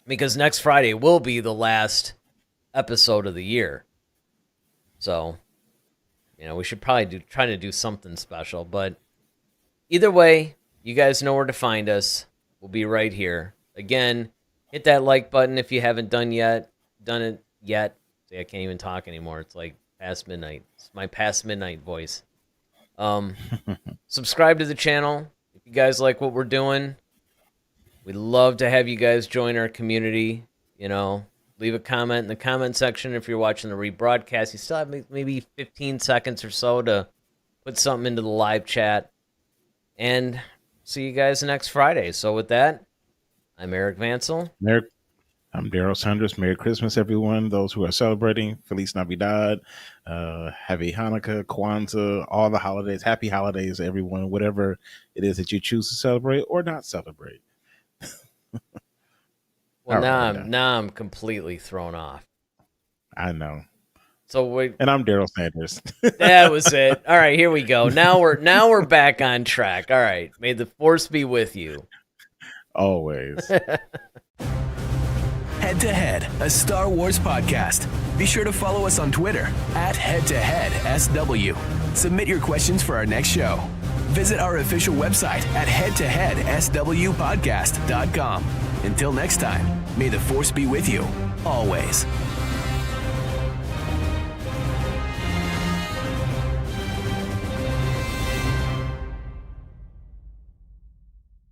because next Friday will be the last episode of the year. So, we should probably try to do something special, but either way, you guys know where to find us. We'll be right here. Again, hit that like button if you haven't done it yet. See, I can't even talk anymore. It's like past midnight. It's my past midnight voice. Subscribe to the channel if you guys like what we're doing. We'd love to have you guys join our community. Leave a comment in the comment section if you're watching the rebroadcast. You still have maybe 15 seconds or so to put something into the live chat. And see you guys next Friday. So with that, I'm Eric Vansel. I'm Daryl Sanders. Merry Christmas, everyone. Those who are celebrating, Feliz Navidad, Happy Hanukkah, Kwanzaa, all the holidays. Happy holidays, everyone, whatever it is that you choose to celebrate or not celebrate. Well, now I'm completely thrown off. I know. So and I'm Daryl Sanders. That was it. All right, here we go. Now we're back on track. All right. May the force be with you. Always. Head to Head, a Star Wars podcast. Be sure to follow us on Twitter @HeadToHeadSW. Submit your questions for our next show. Visit our official website at headtoheadswpodcast.com. Until next time, may the force be with you, always.